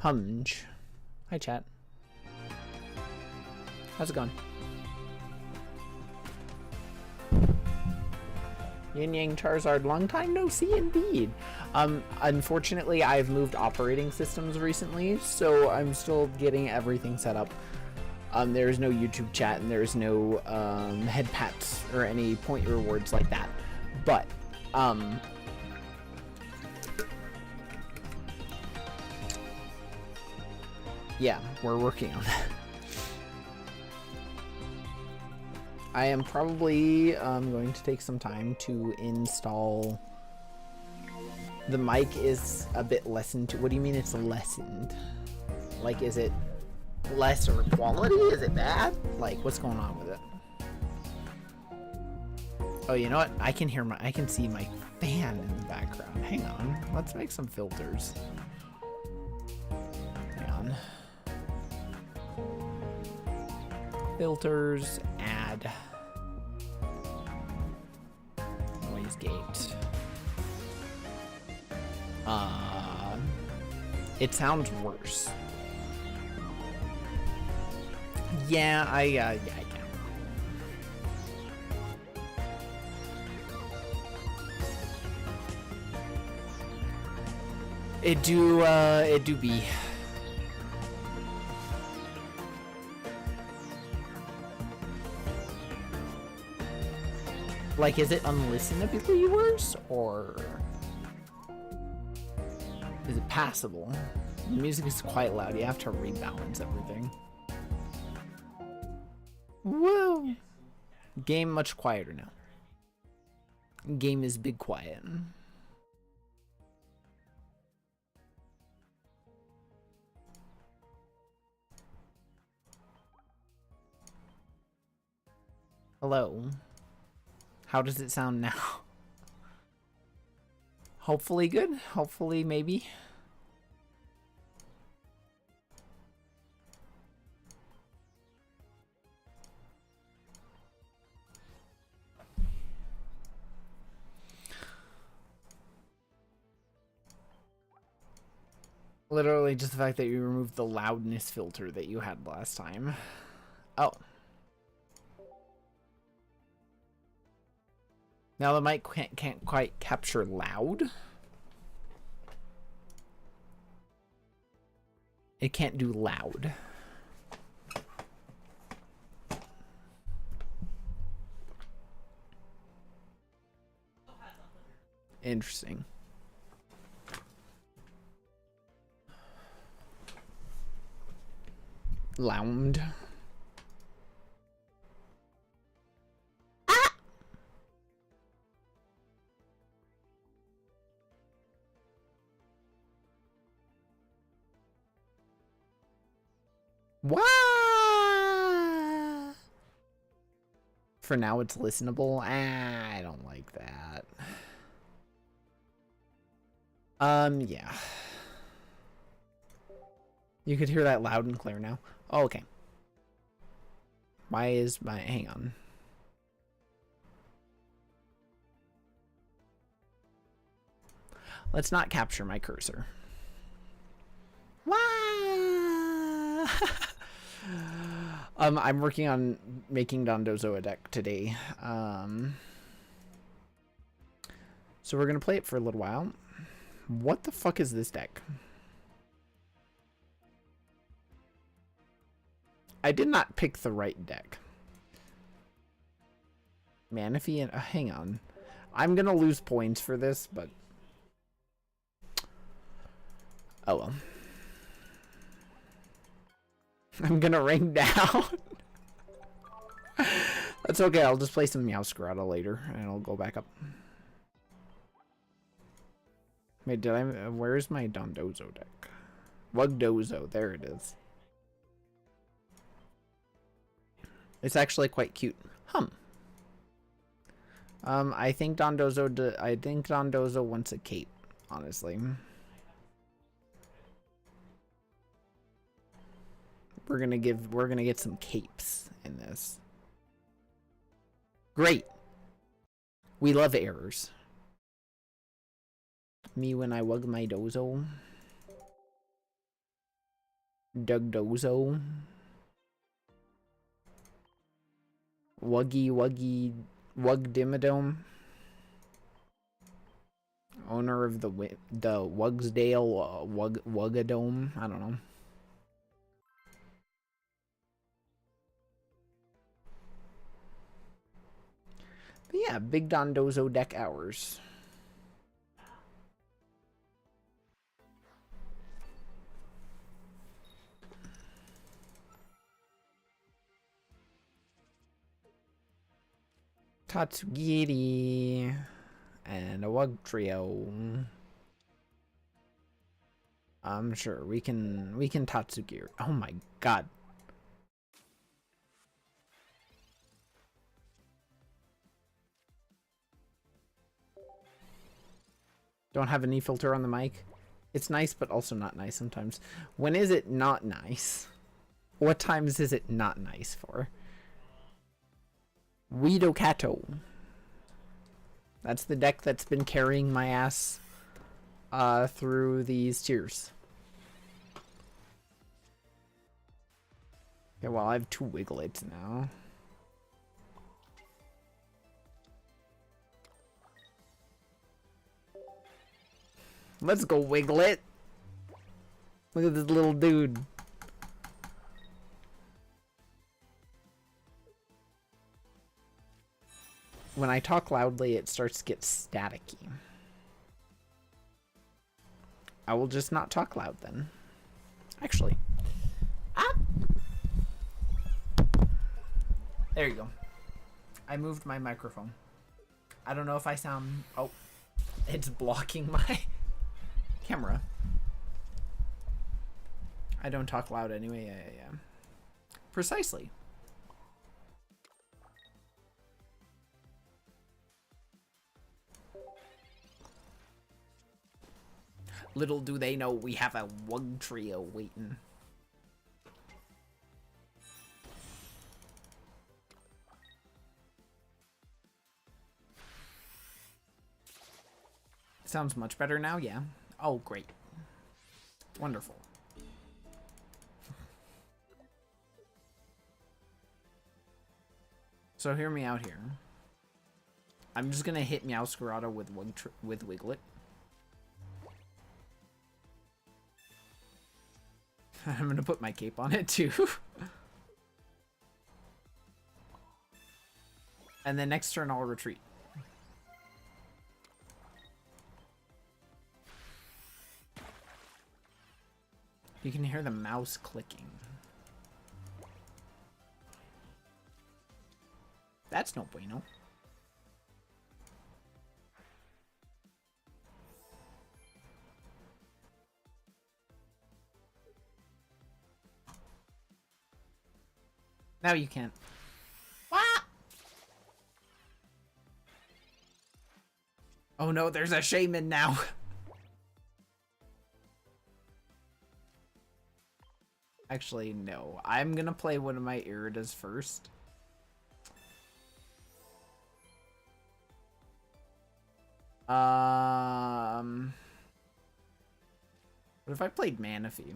Humge. Hi, chat. How's it going? Yin Yang Charizard, long time no see indeed. Unfortunately, I've moved operating systems recently, so I'm still getting everything set up. There is no YouTube chat, and there is no head pats or any point rewards like that. But, yeah, we're working on that. I am probably going to take some time to install. The mic is a bit lessened. What do you mean it's lessened? Like, is it lesser quality? Is it bad? Like, what's going on with it? Oh, you know what? I can see my fan in the background. Hang on. Let's make some filters. Hang on. Filters, add noise gate. It sounds worse. Yeah, I can. It do be. Like, is it unlistenably worse, or is it passable? The music is quite loud. You have to rebalance everything. Whoa! Game much quieter now. Game is big quiet. Hello. How does it sound now? Hopefully good. Hopefully maybe. Literally just the fact that you removed the loudness filter that you had last time. Oh. Now the mic can't quite capture loud. It can't do loud. Interesting. Loud. What? For now it's listenable. I don't like that. Yeah. You could hear that loud and clear now. Oh, okay. Why is my... Hang on. Let's not capture my cursor. Wow! I'm working on making Dondozo a deck today. So we're gonna play it for a little while. What the fuck is this deck? I did not pick the right deck. Manaphy and... hang on. I'm gonna lose points for this, but... oh well. I'm gonna ring down. That's okay, I'll just play some Meowscarada later, and I'll go back up. Wait, did I... where's my Dondozo deck? Wugdozo, there it is. It's actually quite cute. I think Dondozo wants a cape, honestly. We're gonna get some capes in this. Great. We love errors. Me when I wug my dozo. Dondozo. Wuggy Wugdimmadome. Owner of the Wugsdale Wugadome. I don't know. But yeah, big Dondozo deck hours. Tatsugiri and a Wug Trio. I'm sure we can Tatsugiri. Oh my god. Don't have any filter on the mic. It's nice, but also not nice sometimes. When is it not nice? What times is it not nice for? Weedokato. That's the deck that's been carrying my ass through these tiers. Okay, well, I have 2 Wigglets now. Let's go, Wiglet. Look at this little dude. When I talk loudly, it starts to get staticky. I will just not talk loud then. Actually. Ah! There you go. I moved my microphone. I don't know if I sound... Oh. It's blocking my camera. I don't talk loud anyway. Yeah. Precisely. Little do they know we have a Wug Trio waiting. Sounds much better now, yeah. Oh, great. Wonderful. So hear me out here. I'm just gonna hit Meowscarada with Wiglet. I'm gonna put my cape on it too. And then next turn I'll retreat. You can hear the mouse clicking. That's no bueno. Now you can't. Ah! Oh no, there's a shaman now. Actually, no. I'm gonna play one of my Iridas first. What if I played Manaphy?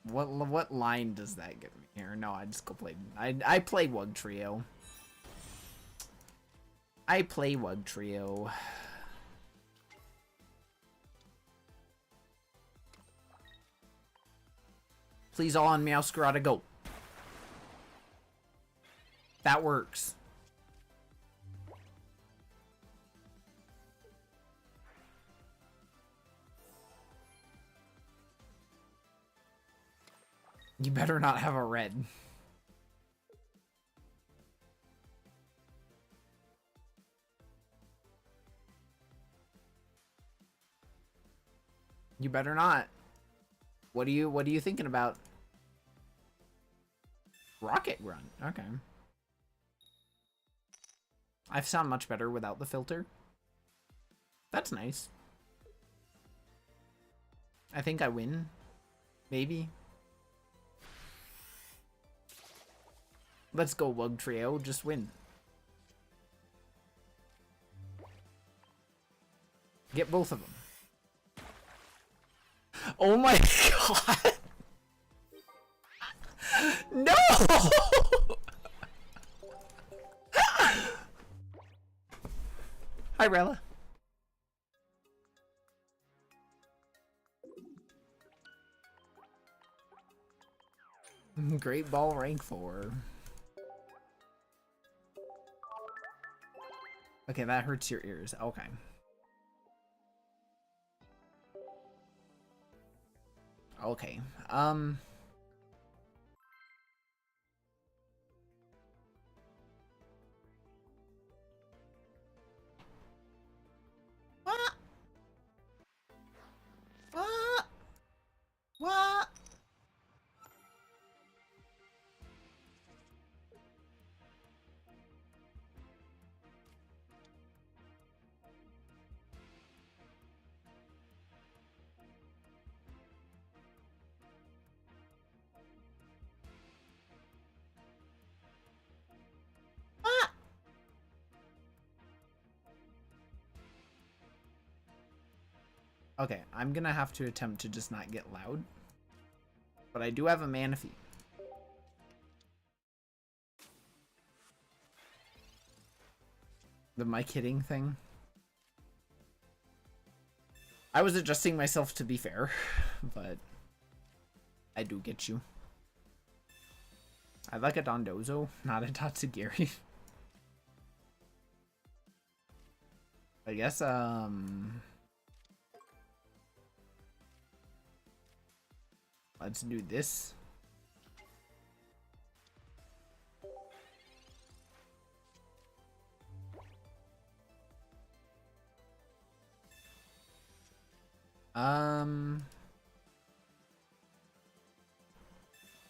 What line does that get me here? No, I just go play. I play Wug Trio. I play Wug Trio. Please all on Meowscarada, go. That works. You better not have a red. You better not. What are you thinking about? Rocket Grunt. Okay. I sound much better without the filter. That's nice. I think I win. Maybe. Let's go, Wug Trio. Just win. Get both of them. Oh my god! No! Hi, Rella. Great ball rank 4. Okay, that hurts your ears. Okay. Okay. What? What? What? What? Okay, I'm gonna have to attempt to just not get loud. But I do have a Manaphy. The mic hitting thing. I was adjusting myself to be fair, but I do get you. I like a Dondozo, not a Tatsugiri. I guess, let's do this.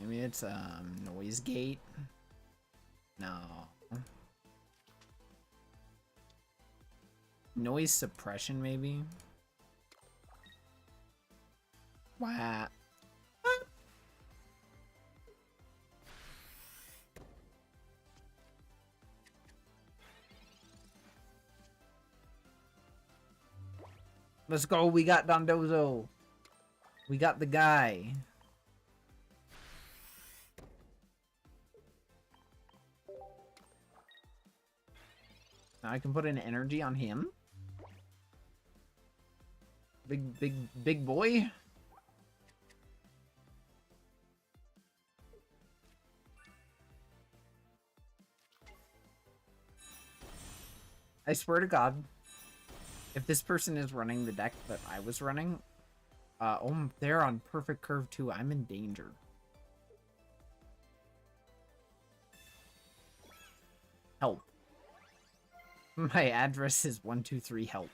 Maybe it's, noise gate. No. Noise suppression, maybe? Wow. Let's go, we got Dondozo. We got the guy. Now I can put an energy on him. Big boy. I swear to God, if this person is running the deck that I was running, oh, they're on perfect curve too. I'm in danger. Help. My address is 123 help.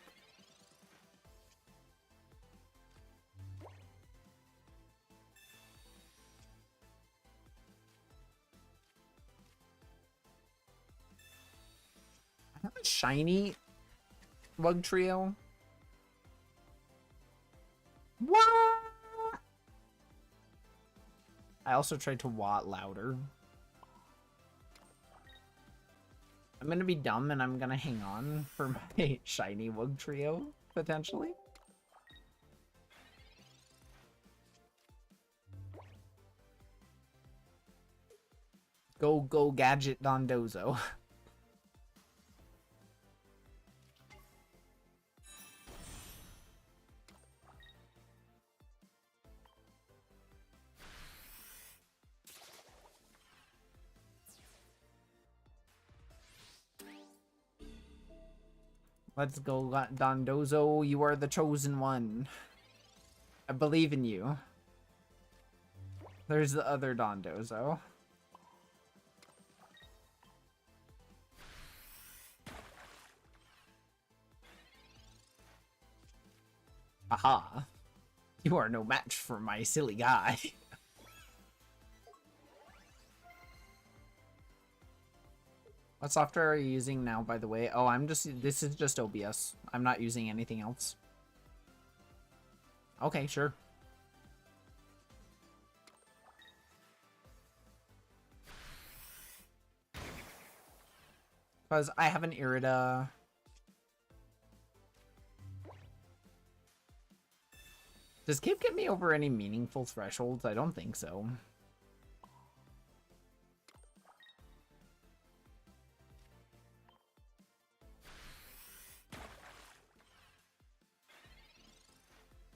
I have a shiny bug trio. What? I also tried to watt louder. I'm gonna be dumb and I'm gonna hang on for my shiny Wug trio, potentially. Go gadget Dondozo. Let's go, Dondozo. You are the chosen one. I believe in you. There's the other Dondozo. Aha. You are no match for my silly guy. What software are you using now, by the way? Oh, this is just OBS. I'm not using anything else. Okay, sure. Because I have an Irida. Does Cape get me over any meaningful thresholds? I don't think so.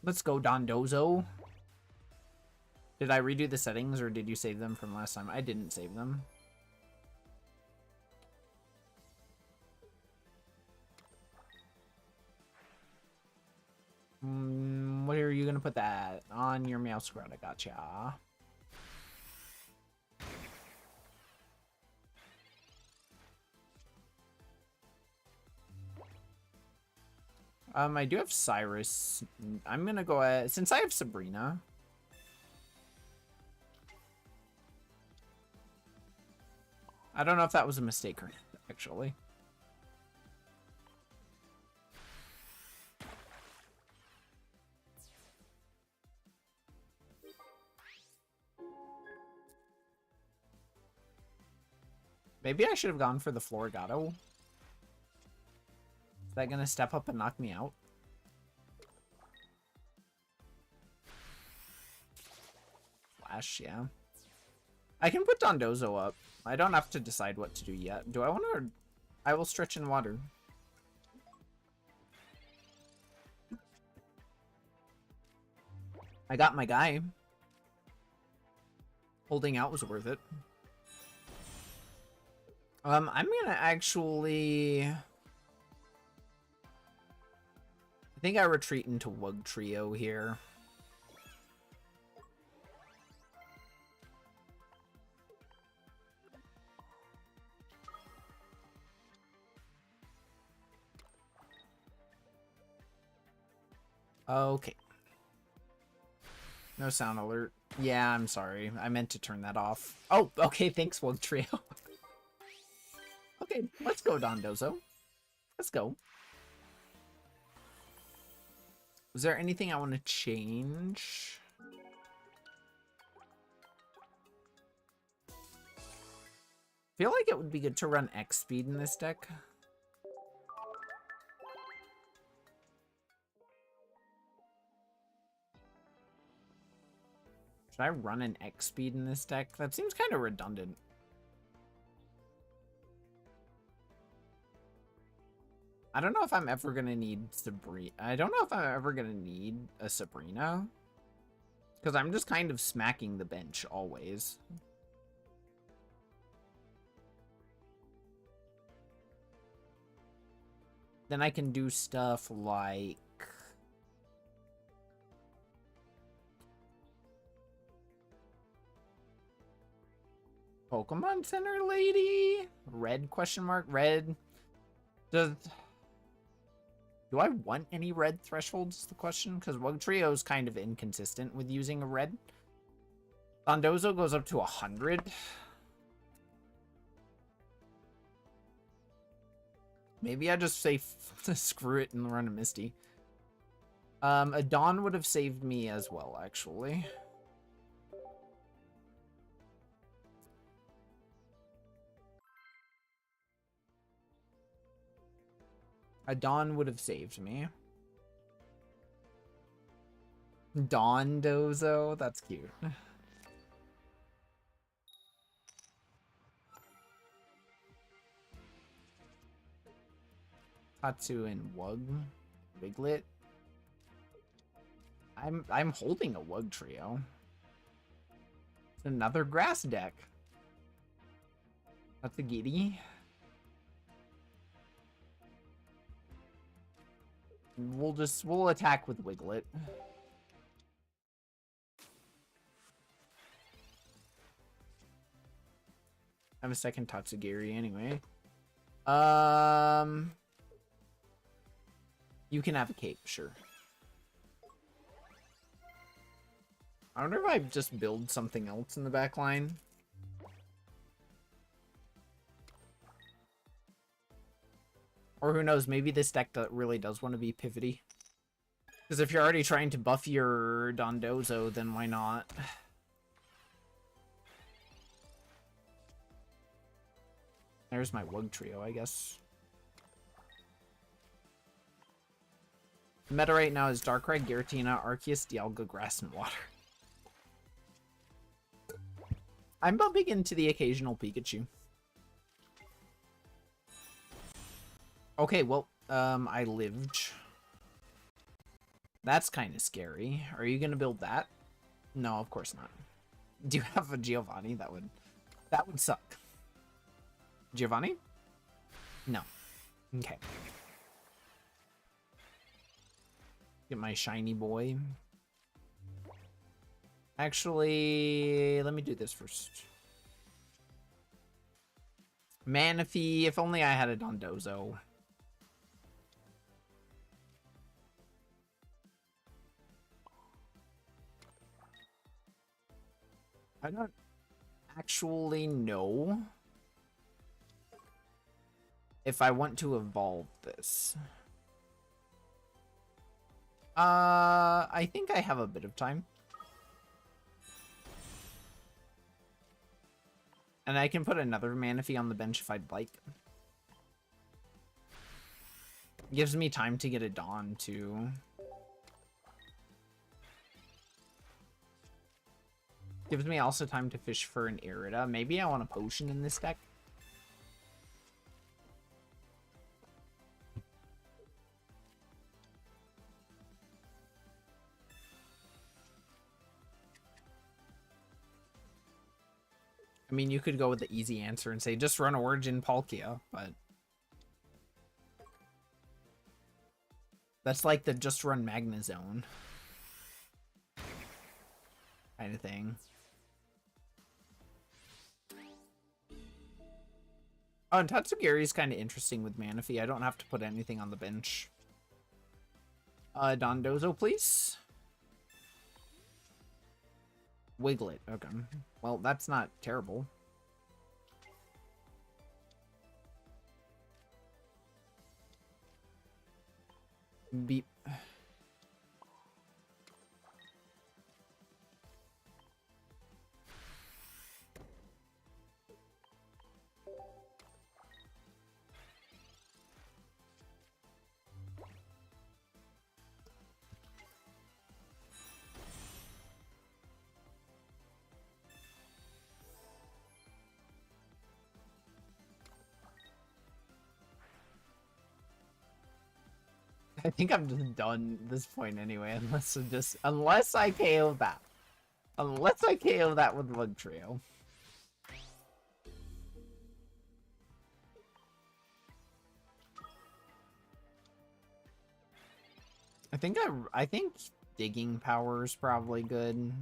Let's go, Dondozo. Did I redo the settings, or did you save them from last time? I didn't save them. Where are you gonna put that? On your mouse screen. I gotcha. I do have Cyrus. I'm gonna go ahead, since I have Sabrina. I don't know if that was a mistake or not, actually. Maybe I should have gone for the Florigato. Is that gonna step up and knock me out? Flash, yeah. I can put Dondozo up. I don't have to decide what to do yet. Do I want to? I will stretch in water. I got my guy. Holding out was worth it. I'm gonna actually... I think I retreat into Wug Trio here. Okay. No sound alert. Yeah, I'm sorry. I meant to turn that off. Oh, okay, thanks, Wug Trio. Okay, let's go, Dondozo. Let's go. Is there anything I want to change? I feel like it would be good to run X speed in this deck. Should I run an X speed in this deck? That seems kind of redundant. I don't know if I'm ever gonna need Sabrina. I don't know if I'm ever gonna need a Sabrina. Because I'm just kind of smacking the bench always. Then I can do stuff like... Pokemon Center Lady? Red question mark? Red? Do I want any red thresholds is the question? Because Wug Trio is kind of inconsistent with using a red. Dondozo goes up to 100. Maybe I just say screw it and run a Misty. A Dawn would have saved me as well, actually. A Dawn would have saved me. Dondozo? That's cute. Tatsu and Wug. Wiglet. I'm holding a Wug Trio. It's another grass deck. That's a giddy. We'll attack with Wiglet. I have a second Tatsugiri anyway. You can have a cape, sure. I wonder if I just build something else in the back line. Or who knows, maybe this deck really does want to be pivoty. Because if you're already trying to buff your Dondozo, then why not? There's my Wug Trio, I guess. The meta right now is Darkrai, Giratina, Arceus, Dialga, Grass, and Water. I'm bumping into the occasional Pikachu. Okay, well, I lived. That's kind of scary. Are you gonna build that? No, of course not. Do you have a Giovanni? That would suck. Giovanni? No. Okay. Get my shiny boy. Actually, let me do this first. Manaphy, if only I had a Dondozo. I don't actually know if I want to evolve this. I think I have a bit of time. And I can put another Manaphy on the bench if I'd like. Gives me time to get a Dawn, too. Gives me also time to fish for an Irida. Maybe I want a potion in this deck. I mean, you could go with the easy answer and say, just run Origin Palkia, but... That's like the just run Magnezone kind of thing. Oh, and Tatsugiri's kind of interesting with Manaphy. I don't have to put anything on the bench. Dondozo, please. Wiglet, okay. Well, that's not terrible. Beep. I think I'm just done at this point anyway, unless I KO that. Unless I KO that with Bug Trio. I think digging power is probably good.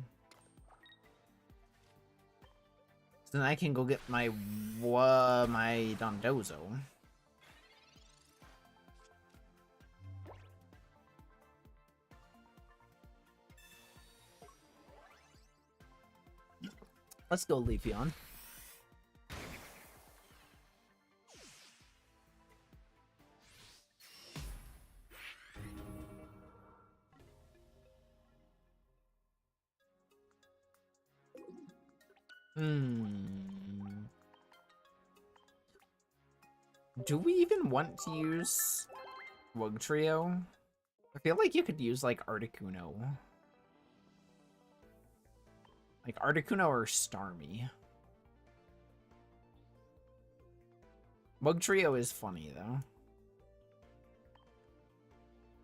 So then I can go get my Dondozo. Let's go Leafeon. Do we even want to use Wug Trio? I feel like you could use like Articuno. Like Articuno or Starmie. Wug Trio is funny though.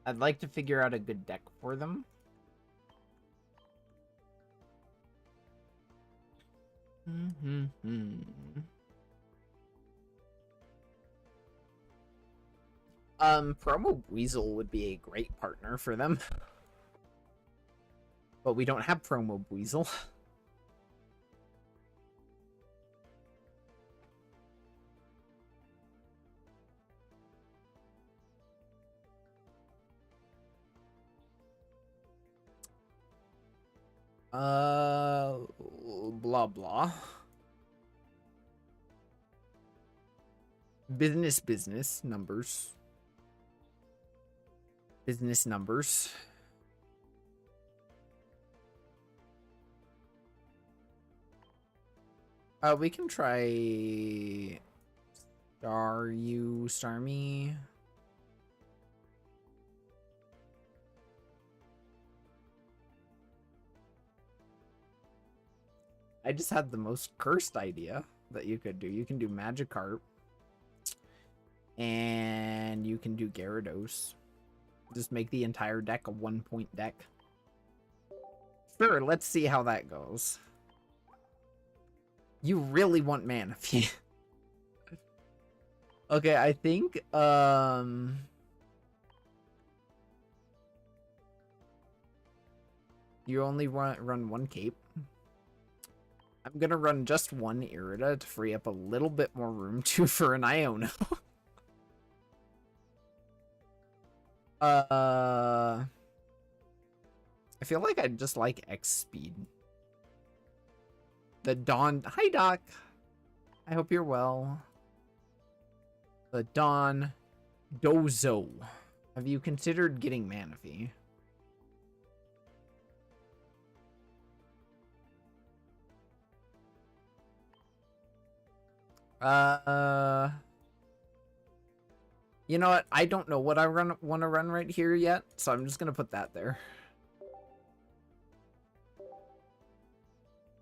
I'd like to figure out a good deck for them. Promo Weasel would be a great partner for them. But we don't have Promo Weasel. Blah blah. Business numbers. Business numbers. We can try Starmie. I just had the most cursed idea that you could do. You can do Magikarp. And you can do Gyarados. Just make the entire deck a 1-point deck. Sure, let's see how that goes. You really want Manaphy. Okay, I think, you only run one cape. I'm gonna run just one Irida to free up a little bit more room for an Iono. I feel like I just like X speed. The Dawn. Hi, Doc. I hope you're well. The Dondozo. Have you considered getting Manaphy? You know what? I don't know what I want to run right here yet, so I'm just gonna put that there.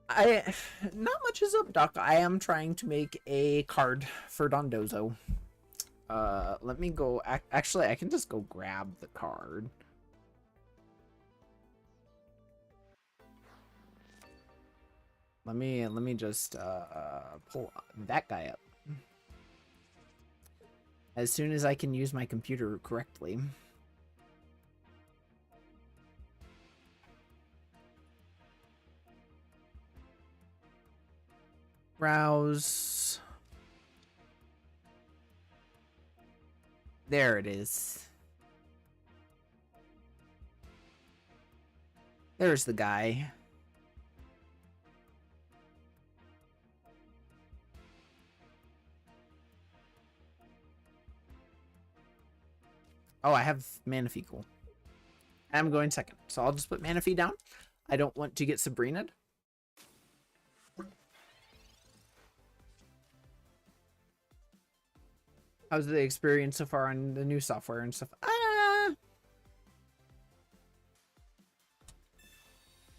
Not much is up, Doc. I am trying to make a card for Dondozo. Let me go. Actually, I can just go grab the card. Let me just pull that guy up as soon as I can use my computer correctly. Browse. There it is. There's the guy. Oh, I have Manaphy. Cool. I'm going second, so I'll just put Manaphy down. I don't want to get Sabrina'd. How's the experience so far on the new software and stuff?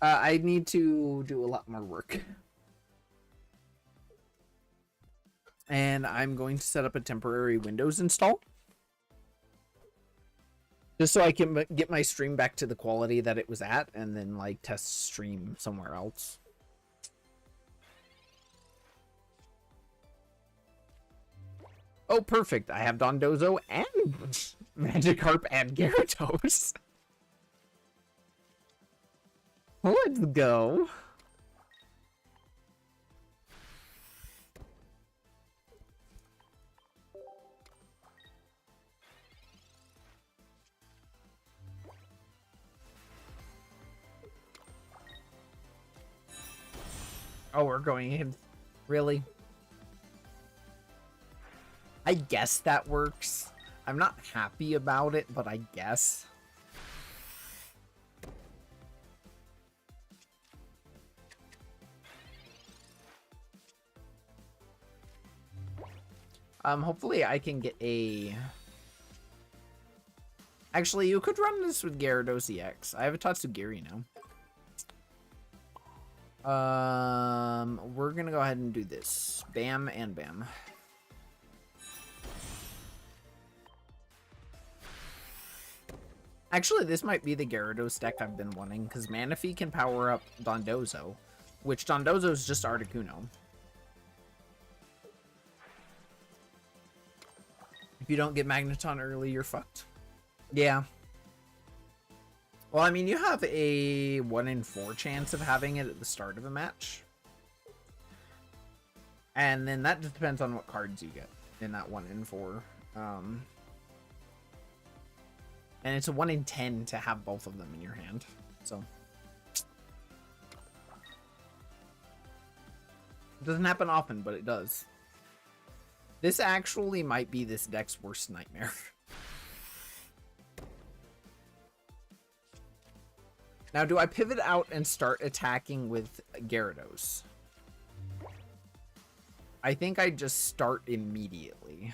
I need to do a lot more work. And I'm going to set up a temporary Windows install. Just so I can get my stream back to the quality that it was at, and then, like, test stream somewhere else. Oh, perfect. I have Dondozo and Magikarp and Gyarados. Let's go. Oh, we're going in. Really? I guess that works. I'm not happy about it, but I guess. Hopefully I can get a... Actually, you could run this with Gyarados EX. I have a Tatsugiri now. We're gonna go ahead and do this. Bam and bam. Actually, this might be the Gyarados deck I've been wanting, because Manaphy can power up Dondozo, which Dondozo is just Articuno. If you don't get Magneton early, you're fucked. Yeah. Well, I mean, you have a 1 in 4 chance of having it at the start of a match. And then that just depends on what cards you get in that 1 in 4. And it's a 1 in 10 to have both of them in your hand. So it doesn't happen often, but it does. This actually might be this deck's worst nightmare. Now, do I pivot out and start attacking with Gyarados? I think I just start immediately.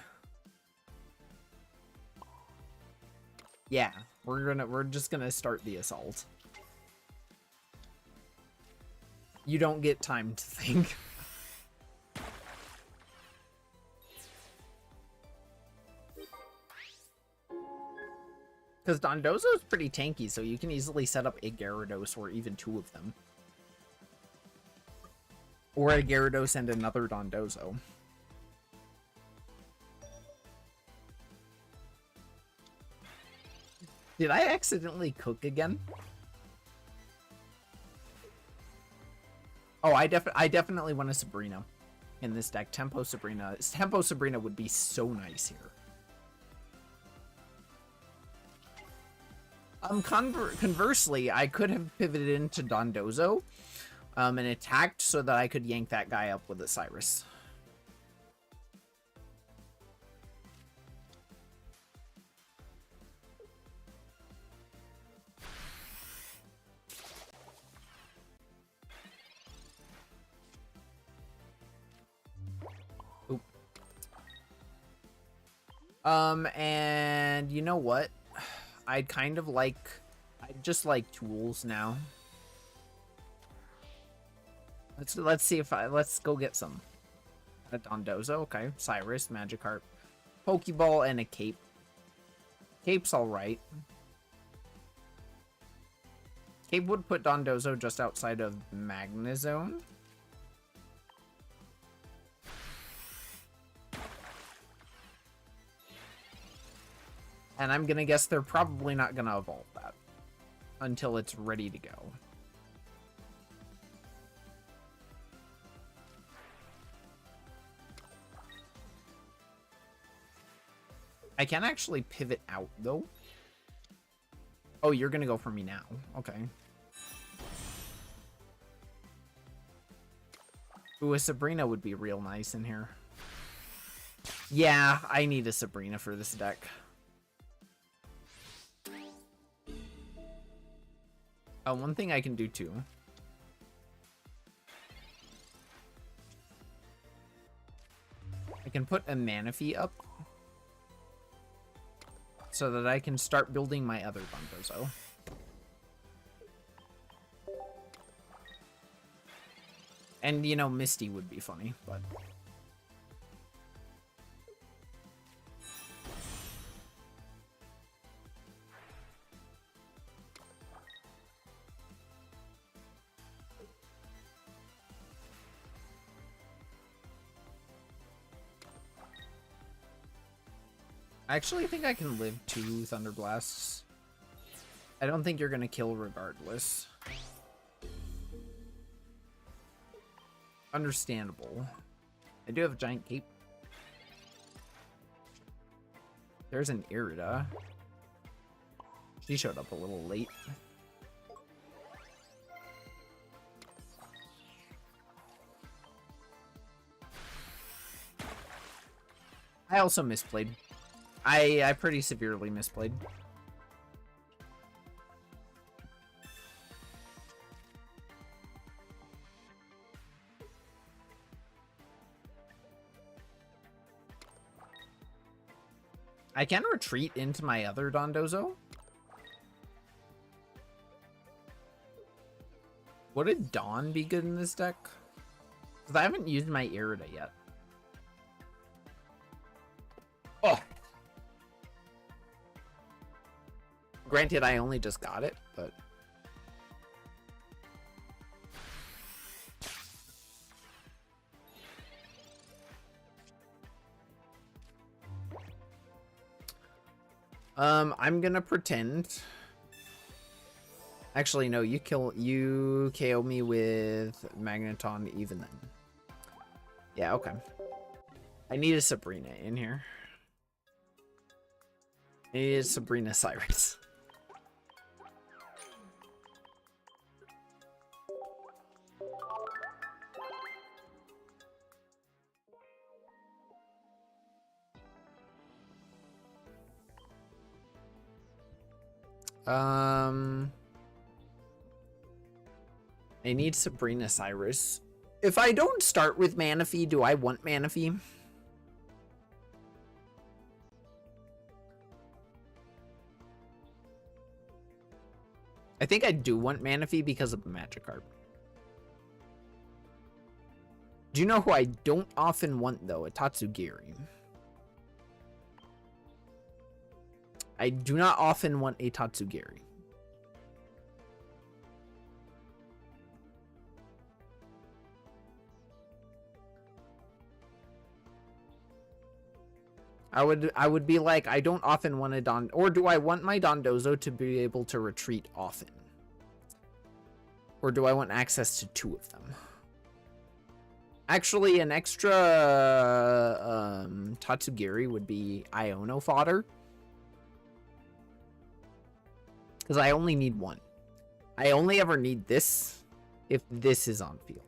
Yeah, we're just gonna start the assault. You don't get time to think. Because Dondozo is pretty tanky, so you can easily set up a Gyarados or even two of them. Or a Gyarados and another Dondozo. Did I accidentally cook again? Oh, I definitely want a Sabrina in this deck. Tempo Sabrina. Tempo Sabrina would be so nice here. Conversely, I could have pivoted into Dondozo and attacked so that I could yank that guy up with a Cyrus. Oop. And you know what? I'd just like tools now. Let's see if let's go get some. A Dondozo, okay. Cyrus, Magikarp, Pokeball, and a Cape. Cape's alright. Cape would put Dondozo just outside of Magnezone. And I'm gonna guess they're probably not gonna evolve that until it's ready to go. I can actually pivot out though. Oh, you're gonna go for me now. Okay. Ooh, a Sabrina would be real nice in here. Yeah, I need a Sabrina for this deck. One thing I can do too. I can put a Manaphy up so that I can start building my other Dondozo. And, you know, Misty would be funny, but... I actually think I can live 2 Thunder Blasts. I don't think you're gonna kill regardless. Understandable. I do have a giant cape. There's an Irida. She showed up a little late. I also misplayed. I pretty severely misplayed. I can retreat into my other Dondozo. Would Dawn be good in this deck? Because I haven't used my Irida yet. Oh! Granted, I only just got it, but... I'm gonna pretend... Actually, no, you KO me with Magneton even then. Yeah, okay. I need a Sabrina in here. I need a Sabrina Cyrus. I need Sabrina Cyrus. If I don't start with Manaphy, do I want Manaphy? I think I do want Manaphy because of Magikarp. Do you know who I don't often want, though? A Tatsugiri. I do not often want a Tatsugiri. I would be like, I don't often want a or do I want my Dondozo to be able to retreat often? Or do I want access to 2 of them? Actually, an extra Tatsugiri would be Iono fodder. Because I only need 1. I only ever need this if this is on field.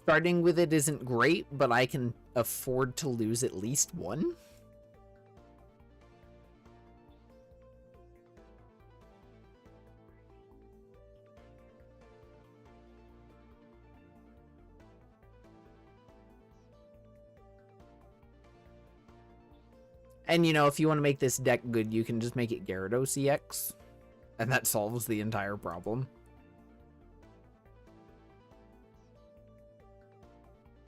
Starting with it isn't great, but I can afford to lose at least 1. And, you know, if you want to make this deck good, you can just make it Gyarados EX. And that solves the entire problem.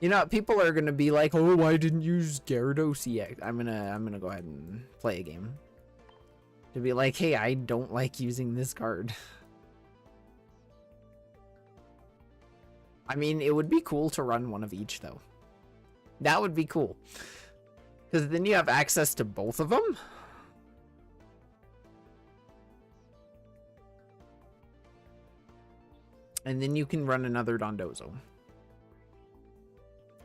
You know, people are going to be like, oh, why didn't you use Gyarados EX? I'm gonna go ahead and play a game. To be like, hey, I don't like using this card. I mean, it would be cool to run one of each, though. That would be cool. Because then you have access to both of them. And then you can run another Dondozo.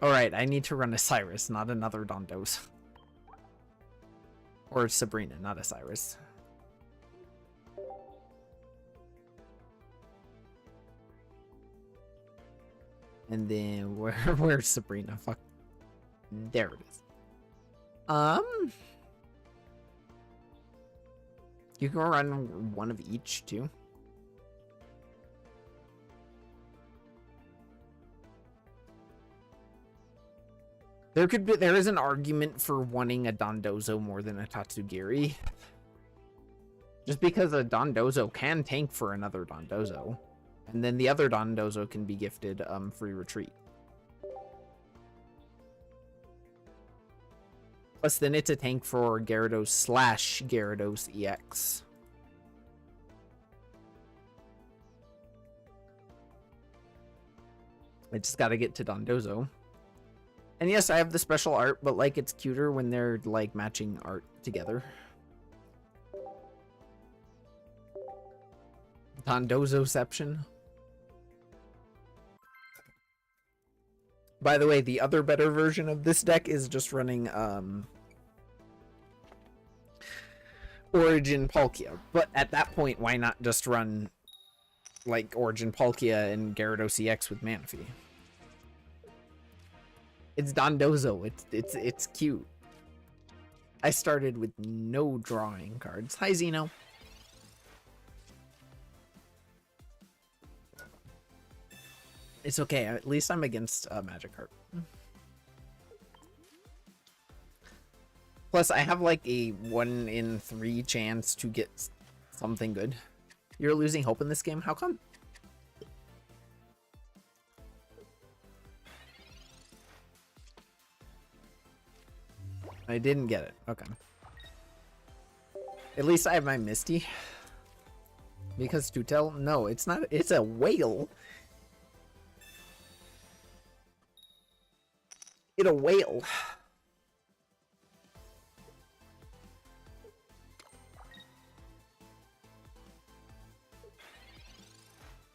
Alright, I need to run a Cyrus, not another Dondozo. Or Sabrina, not a Cyrus. And then where's Sabrina? Fuck. There it is. You can run one of each too. There is an argument for wanting a Dondozo more than a Tatsugiri. Just because a Dondozo can tank for another Dondozo. And then the other Dondozo can be gifted free retreat. Plus, then it's a tank for Gyarados / Gyarados EX. I just gotta get to Dondozo. And yes, I have the special art, but like it's cuter when they're like matching art together. Dondozoception. By the way, the other better version of this deck is just running Origin Palkia. But at that point, why not just run like Origin Palkia and Gyarados EX with Manaphy? It's Dondozo. It's cute. I started with no drawing cards. Hi, Xeno. It's okay. At least I'm against Magikarp. Plus, I have like a 1 in 3 chance to get something good. You're losing hope in this game? How come? I didn't get it. Okay. At least I have my Misty. Because to tell? No, it's not. It's a whale. It's a whale.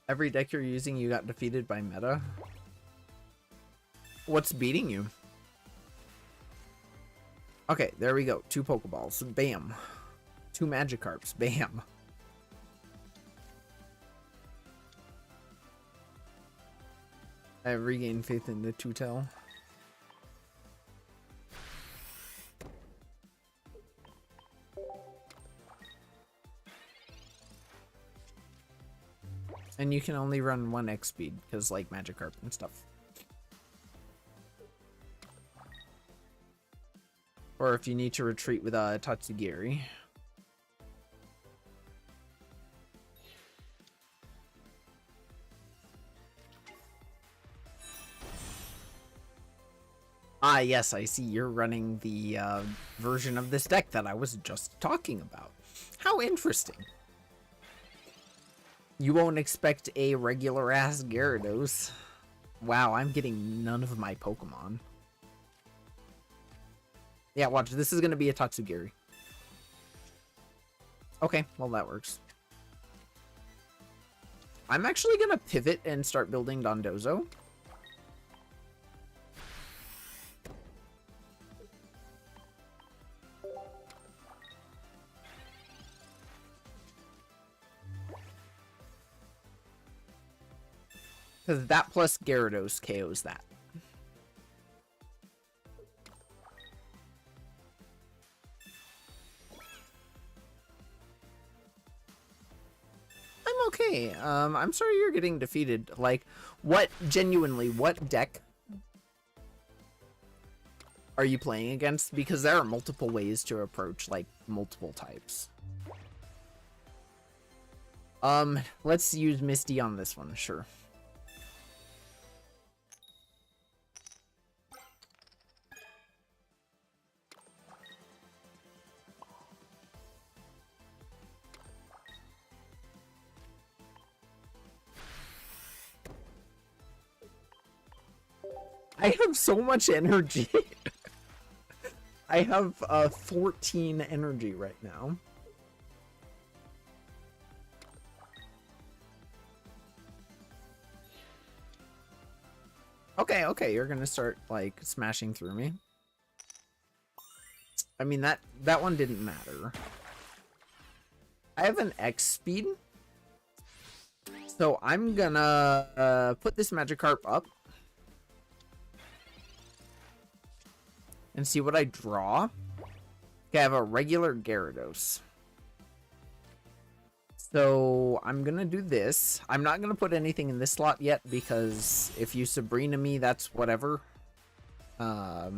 Every deck you're using, you got defeated by meta. What's beating you? Okay, there we go. 2 Pokeballs. Bam. 2 Magikarps. Bam. I regained faith in the Tutel. And you can only run 1 X speed because like Magikarp and stuff. Or if you need to retreat with a Tatsugiri. Ah, yes, I see you're running the version of this deck that I was just talking about. How interesting. You won't expect a regular-ass Gyarados. Wow, I'm getting none of my Pokemon. Yeah, watch, this is gonna be a Tatsugiri. Okay, well that works. I'm actually gonna pivot and start building Dondozo. Because that plus Gyarados KOs that. I'm okay. I'm sorry you're getting defeated. Like, genuinely, what deck are you playing against? Because there are multiple ways to approach, like, multiple types. Let's use Misty on this one, sure. I have so much energy. I have 14 energy right now. Okay, you're gonna start like smashing through me. I mean that one didn't matter. I have an X speed, so I'm gonna put this Magikarp up and see what I draw. Okay, I have a regular Gyarados. So I'm gonna do this. I'm not gonna put anything in this slot yet because if you Sabrina me, that's whatever. Do I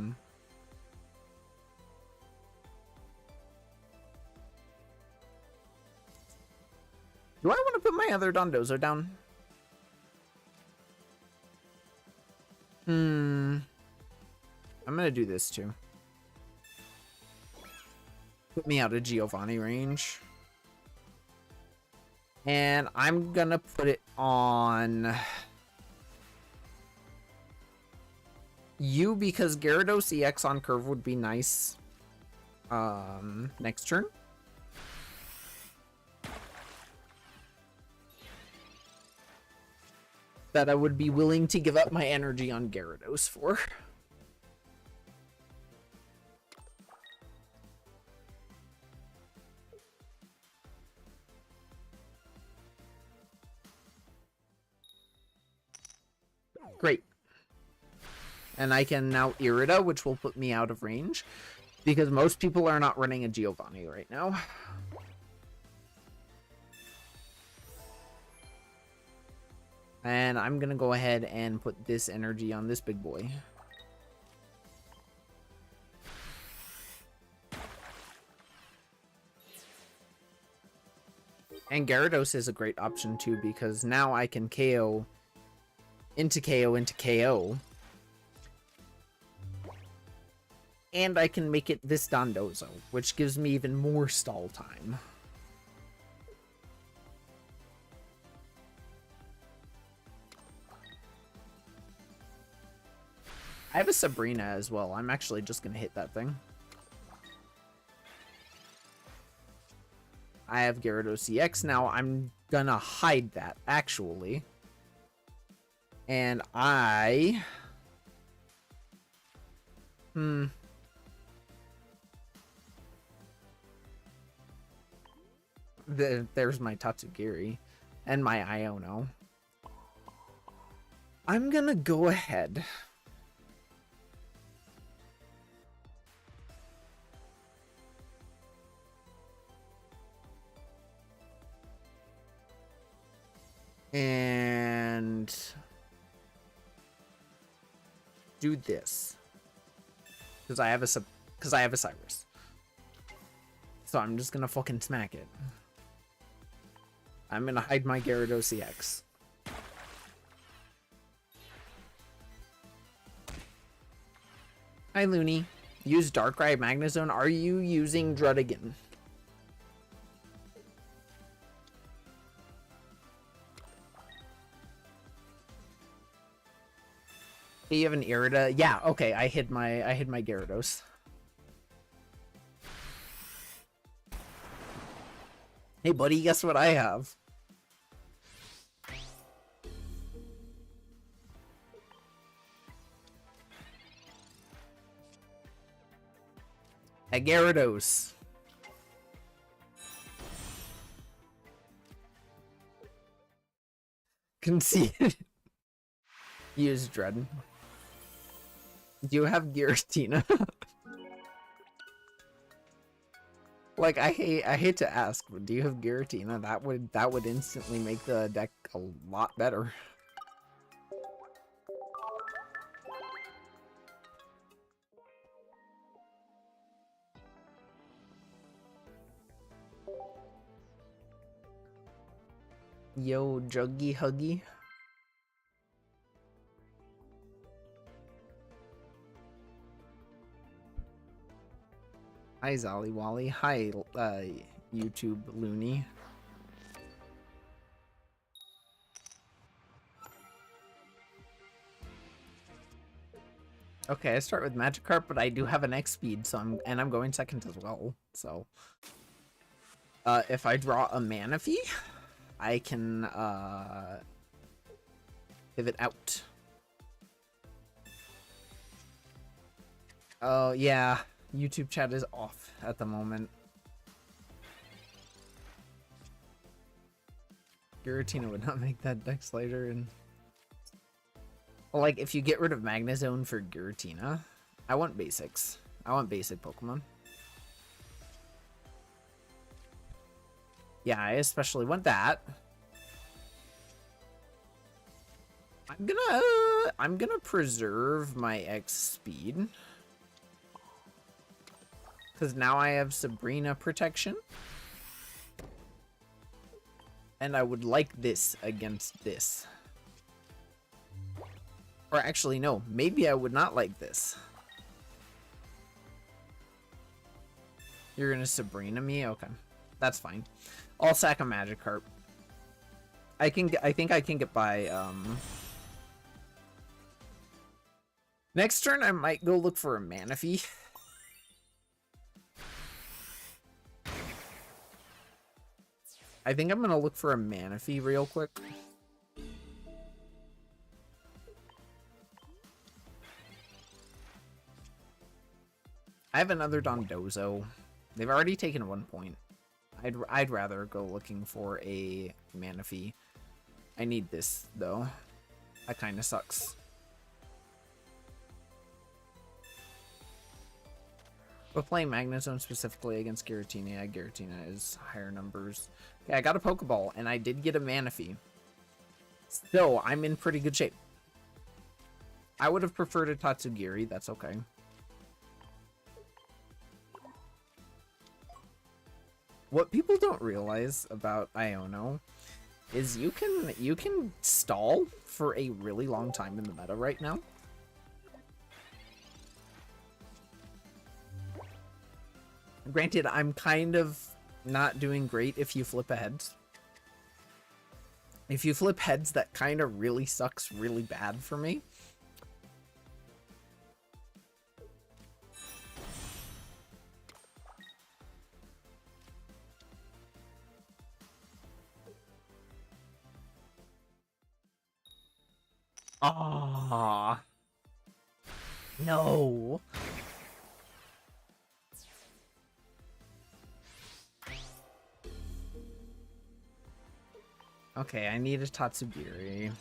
want to put my other Dondozo down? I'm gonna do this too. Put me out of Giovanni range. And I'm gonna put it on you because Gyarados EX on curve would be nice. Next turn. That I would be willing to give up my energy on Gyarados for. Great. And I can now Irida, which will put me out of range. Because most people are not running a Giovanni right now. And I'm gonna go ahead and put this energy on this big boy. And Gyarados is a great option too, because now I can KO into KO into KO. And I can make it this Dondozo, which gives me even more stall time. I have a Sabrina as well. I'm actually just gonna hit that thing. I have Gyarados EX now. I'm gonna hide that, actually. And I... There's my Tatsugiri. And my Iono. I'm gonna go ahead. And do this because I have a Cyrus, so I'm just gonna fucking smack it. I'm gonna hide my Gyarados EX. Hi, Looney. Use Darkrai Magnezone. Are you using Druddigan? Do you have an Irida? Yeah, okay, I hid my Gyarados. Hey buddy, guess what I have? A Gyarados. Conceded. Use Dread. Do you have Giratina? Like, I hate to ask, but do you have Giratina? That would instantly make the deck a lot better. Yo, Juggy Huggy. Hi, Zolly Wally. Hi, YouTube Looney. Okay, I start with Magikarp, but I do have an X speed, so I'm going second as well. So, if I draw a Manaphy, I can pivot out. Oh yeah. YouTube chat is off at the moment. Giratina would not make that deck slider, and like if you get rid of Magnezone for Giratina, I want basics. I want basic Pokemon. Yeah, I especially want that. I'm gonna preserve my X speed. Because now I have Sabrina protection. And I would like this against this. Or actually, no. Maybe I would not like this. You're gonna Sabrina me? Okay. That's fine. I'll sack a Magikarp. I think I can get by, Next turn, I might go look for a Manaphy. I think I'm gonna look for a Manaphy real quick. I have another Dondozo. They've already taken 1 point. I'd rather go looking for a Manaphy. I need this though. That kind of sucks. But playing Magnezone specifically against Giratina, yeah, Giratina is higher numbers. Okay, I got a Pokeball, and I did get a Manaphy. Still, I'm in pretty good shape. I would have preferred a Tatsugiri, that's okay. What people don't realize about Iono is you can stall for a really long time in the meta right now. Granted, I'm kind of not doing great if you flip a heads. If you flip heads, that kind of really sucks really bad for me. Ah, no. Okay, I need a Tatsugiri.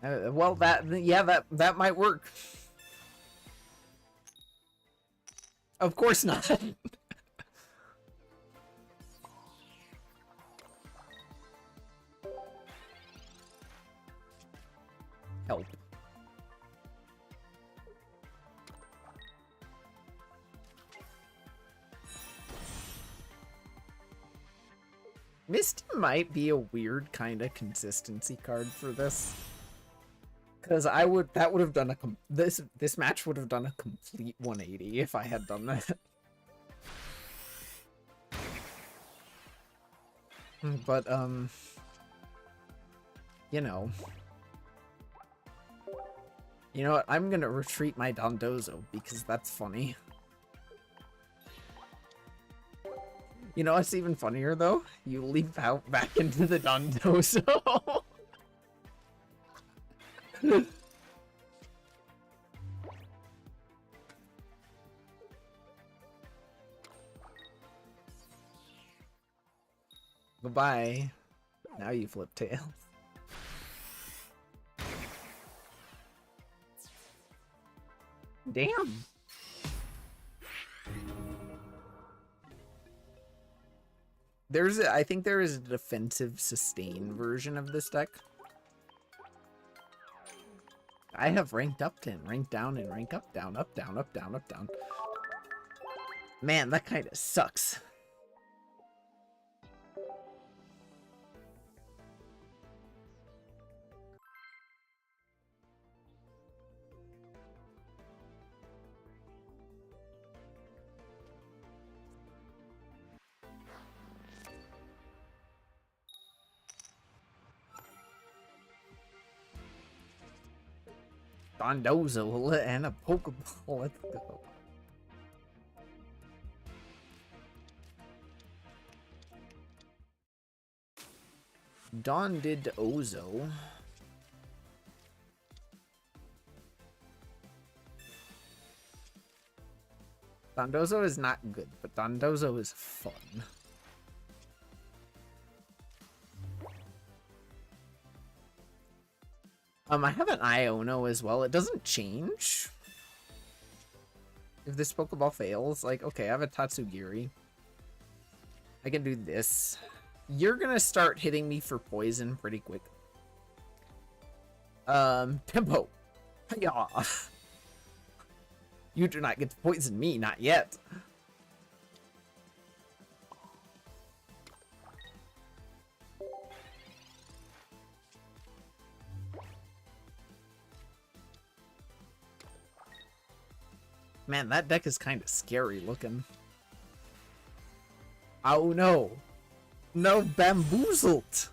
Well, that might work. Of course not. Help. Misty might be a weird kind of consistency card for this. Because that would have done this match would have done a complete 180 if I had done that. But you know what? I'm gonna retreat my Dondozo because that's funny. You know what's even funnier though? You leap out back into the Dondozo. Goodbye. Now you flip tails. Damn. I think there is a defensive sustain version of this deck. I have ranked up 10, rank down, and rank up, down, up, down, up, down, up, down. Man, that kind of sucks. Dondozo and a Pokeball. Let's go. Dondozo. Dondozo is not good, but Dondozo is fun. I have an Iono as well. It doesn't change if this Pokeball fails. Like, okay, I have a Tatsugiri. I can do this. You're gonna start hitting me for poison pretty quick. Tempo. Yeah. You do not get to poison me, not yet. Man, that deck is kind of scary looking. Oh no. No, bamboozled.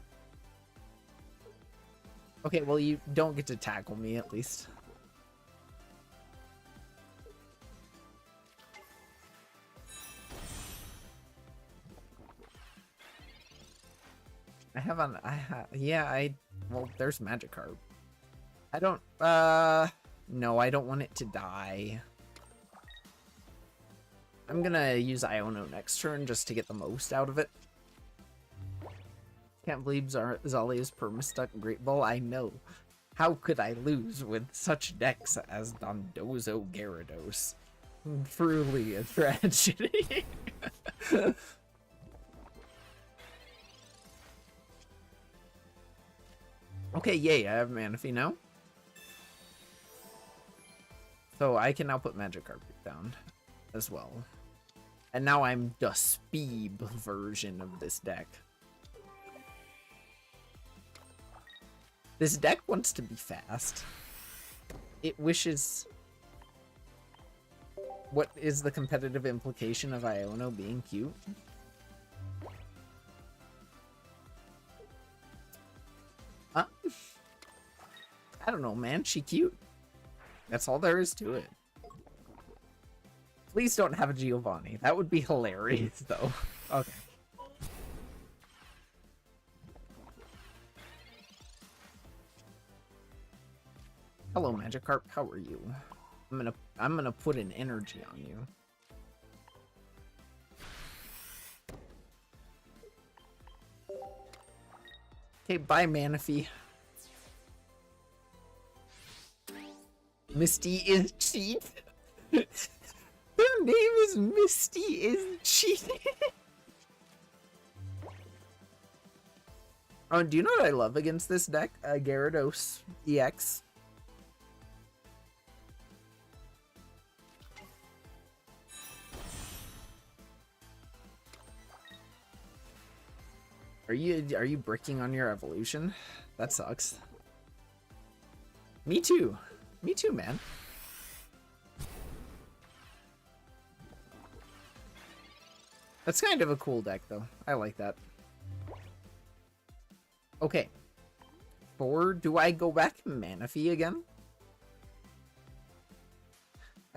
Okay, well, you don't get to tackle me at least. Well, there's Magikarp. No, I don't want it to die. I'm gonna use Iono next turn just to get the most out of it. Can't believe Zalia's perma-stuck Great Ball. I know. How could I lose with such decks as Dondozo Gyarados? Truly a tragedy. Okay, yay, I have Manaphy now. So I can now put Magikarp down as well. And now I'm the Speeb version of this deck. This deck wants to be fast. It wishes... What is the competitive implication of Iono being cute? I don't know, man. She cute. That's all there is to it. Please don't have a Giovanni. That would be hilarious, though. Okay. Hello, Magikarp. How are you? I'm gonna put an energy on you. Okay, bye, Manaphy. Misty is cheat. Her name is Misty is cheat. Oh, do you know what I love against this deck? Gyarados EX. Are you bricking on your evolution? That sucks. Me too. Me too, man. That's kind of a cool deck, though. I like that. Okay. Or do I go back to Manaphy again?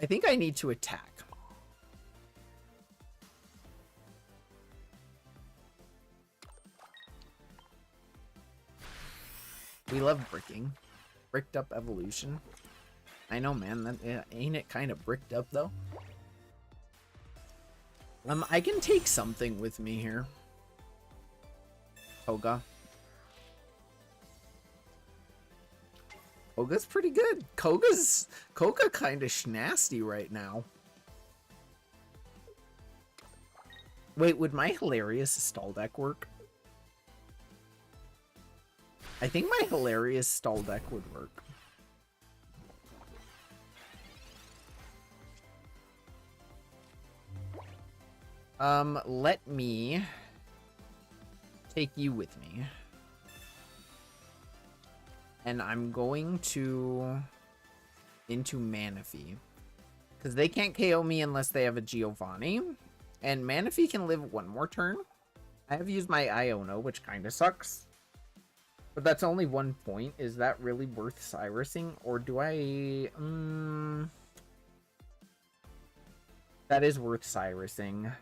I think I need to attack. We love bricking. Bricked up evolution. I know, man. That, ain't it kind of bricked up, though? I can take something with me here. Koga. Koga's pretty good. Koga kind of nasty right now. Wait, would my hilarious stall deck work? I think my hilarious stall deck would work. Let me take you with me. And I'm going into Manaphy. Because they can't KO me unless they have a Giovanni. And Manaphy can live one more turn. I have used my Iono, which kind of sucks. But that's only 1 point. Is that really worth Cyrusing? Or do I... That is worth Cyrusing.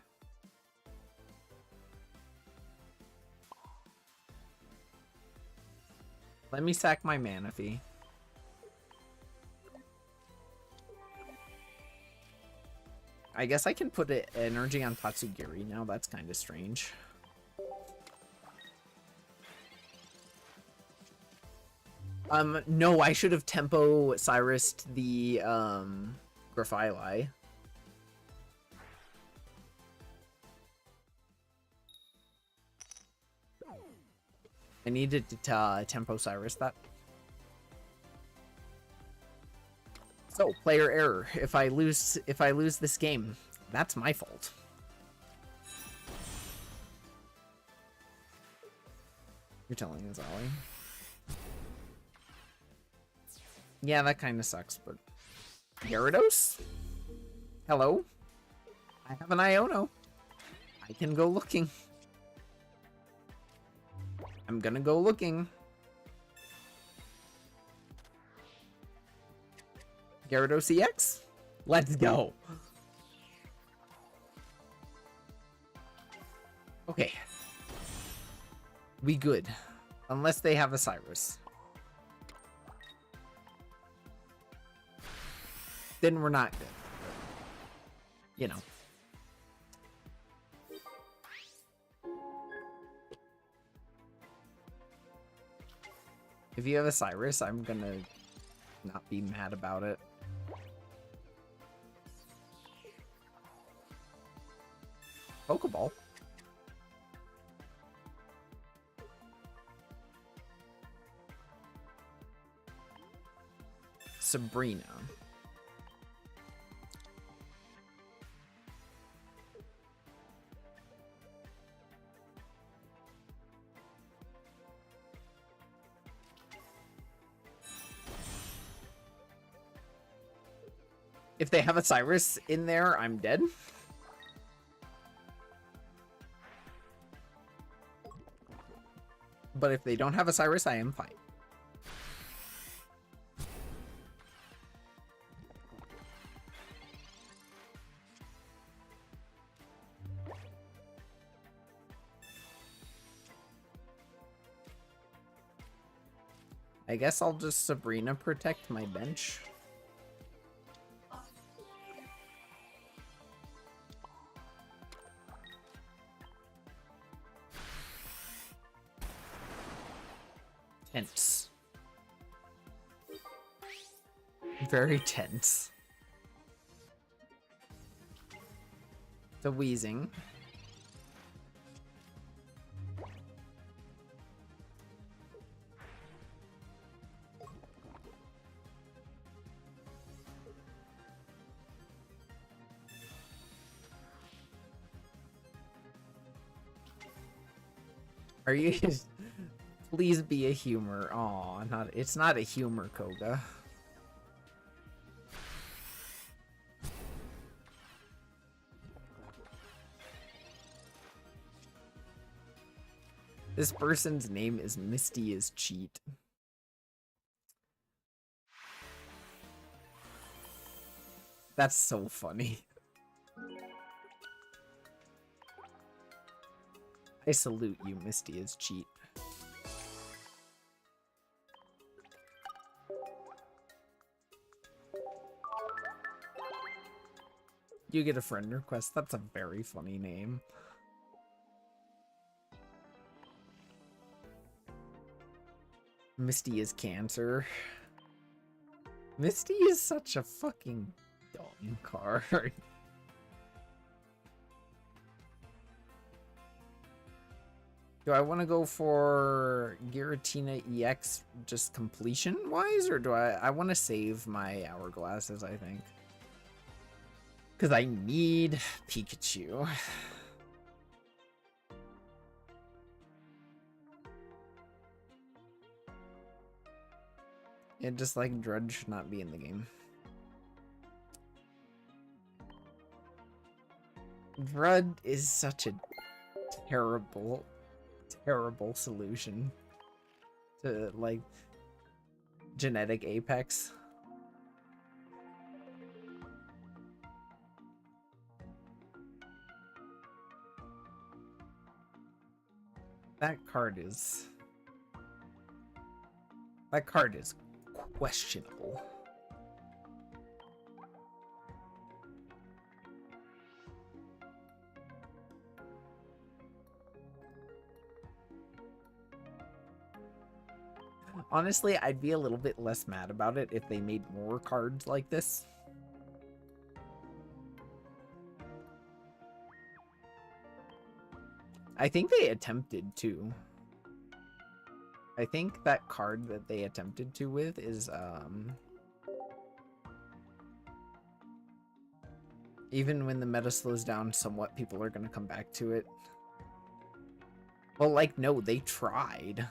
Let me sack my Manaphy. I guess I can put energy on Tatsugiri now. That's kind of strange. No, I should have tempo Cyrused the Graphili. I needed to tempo Cyrus that. So, player error. If I lose this game, that's my fault. You're telling us, Ollie. Yeah, that kind of sucks, but Gyarados? Hello? I have an Iono. I can go looking. I'm gonna go looking. Gyarados EX? Let's go. Okay. We good. Unless they have a Cyrus. Then we're not good. You know. If you have a Cyrus, I'm gonna not be mad about it. Pokeball. Sabrina. If they have a Cyrus in there, I'm dead. But if they don't have a Cyrus, I am fine. I guess I'll just Sabrina protect my bench. Tense. Very tense. The wheezing. Are you... Please be a humor. Aw, it's not a humor, Koga. This person's name is Misty is Cheat. That's so funny. I salute you, Misty is Cheat. You get a friend request. That's a very funny name. Misty is Cancer. Misty is such a fucking dumb card. Do I want to go for Giratina EX just completion wise, or do I want to save my hourglasses, I think? Because I need Pikachu. And just like Drudge should not be in the game. Drud is such a terrible solution to like genetic Apex. That card is questionable. Honestly, I'd be a little bit less mad about it if they made more cards like this. I think they attempted to. I think that card that they attempted to with is, even when the meta slows down somewhat, people are gonna come back to it. Well, like, no, they tried.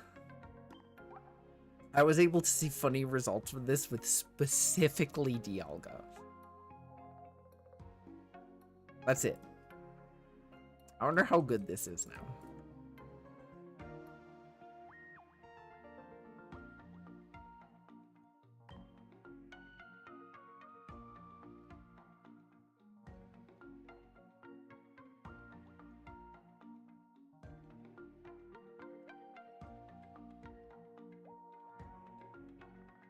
I was able to see funny results with this with specifically Dialga. That's it. I wonder how good this is now.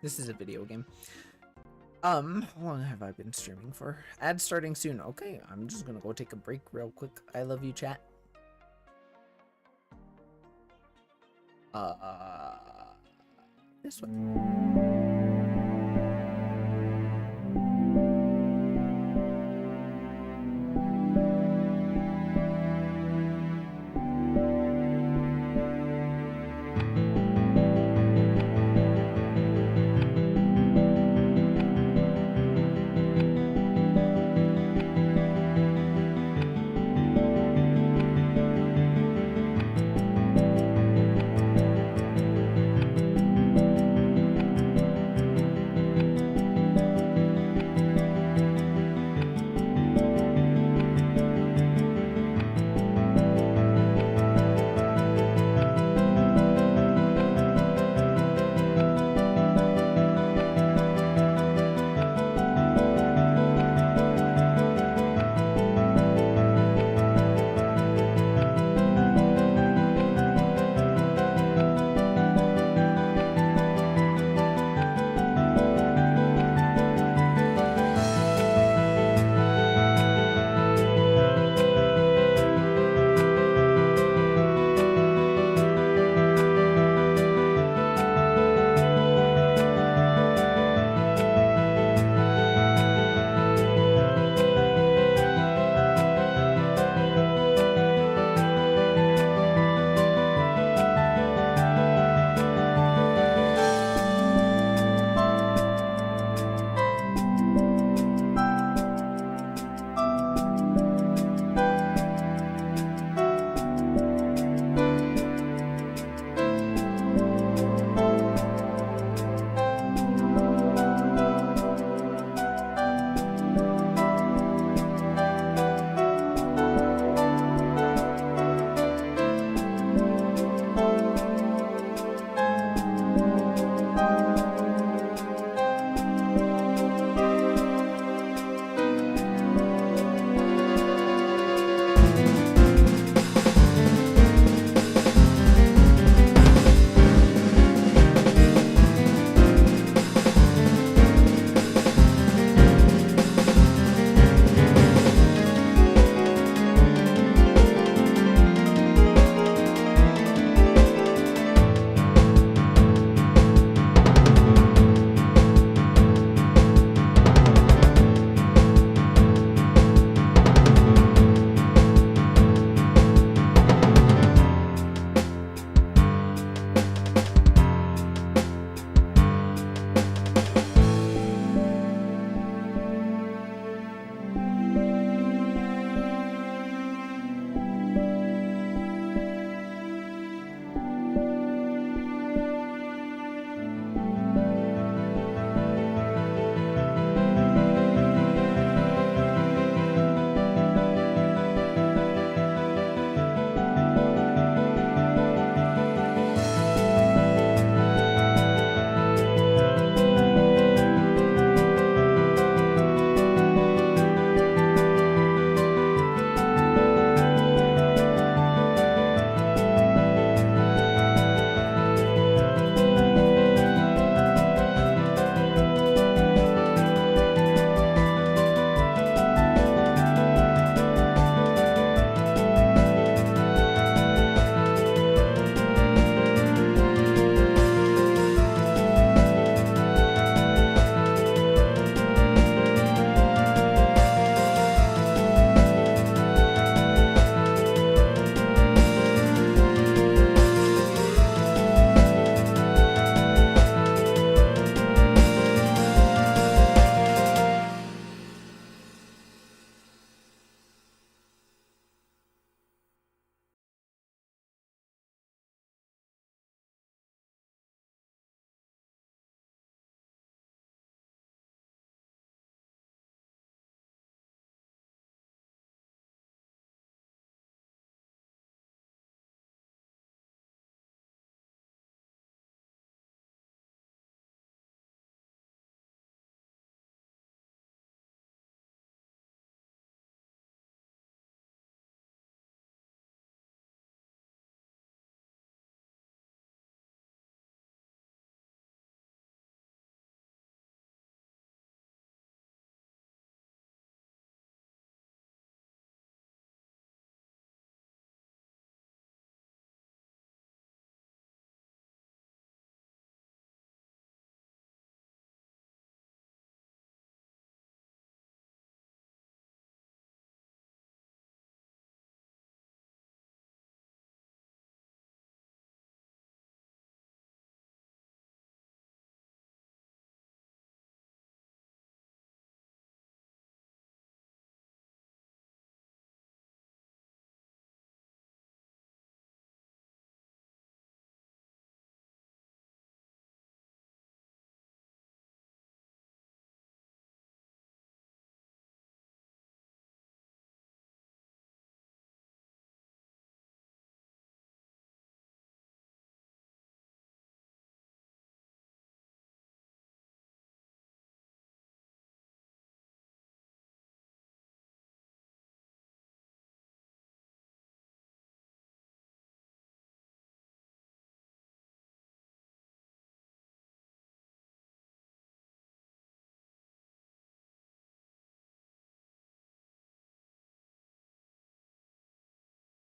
This is a video game. How long have I been streaming for? Ad starting soon. Okay, I'm just gonna go take a break real quick. I love you, chat. This one.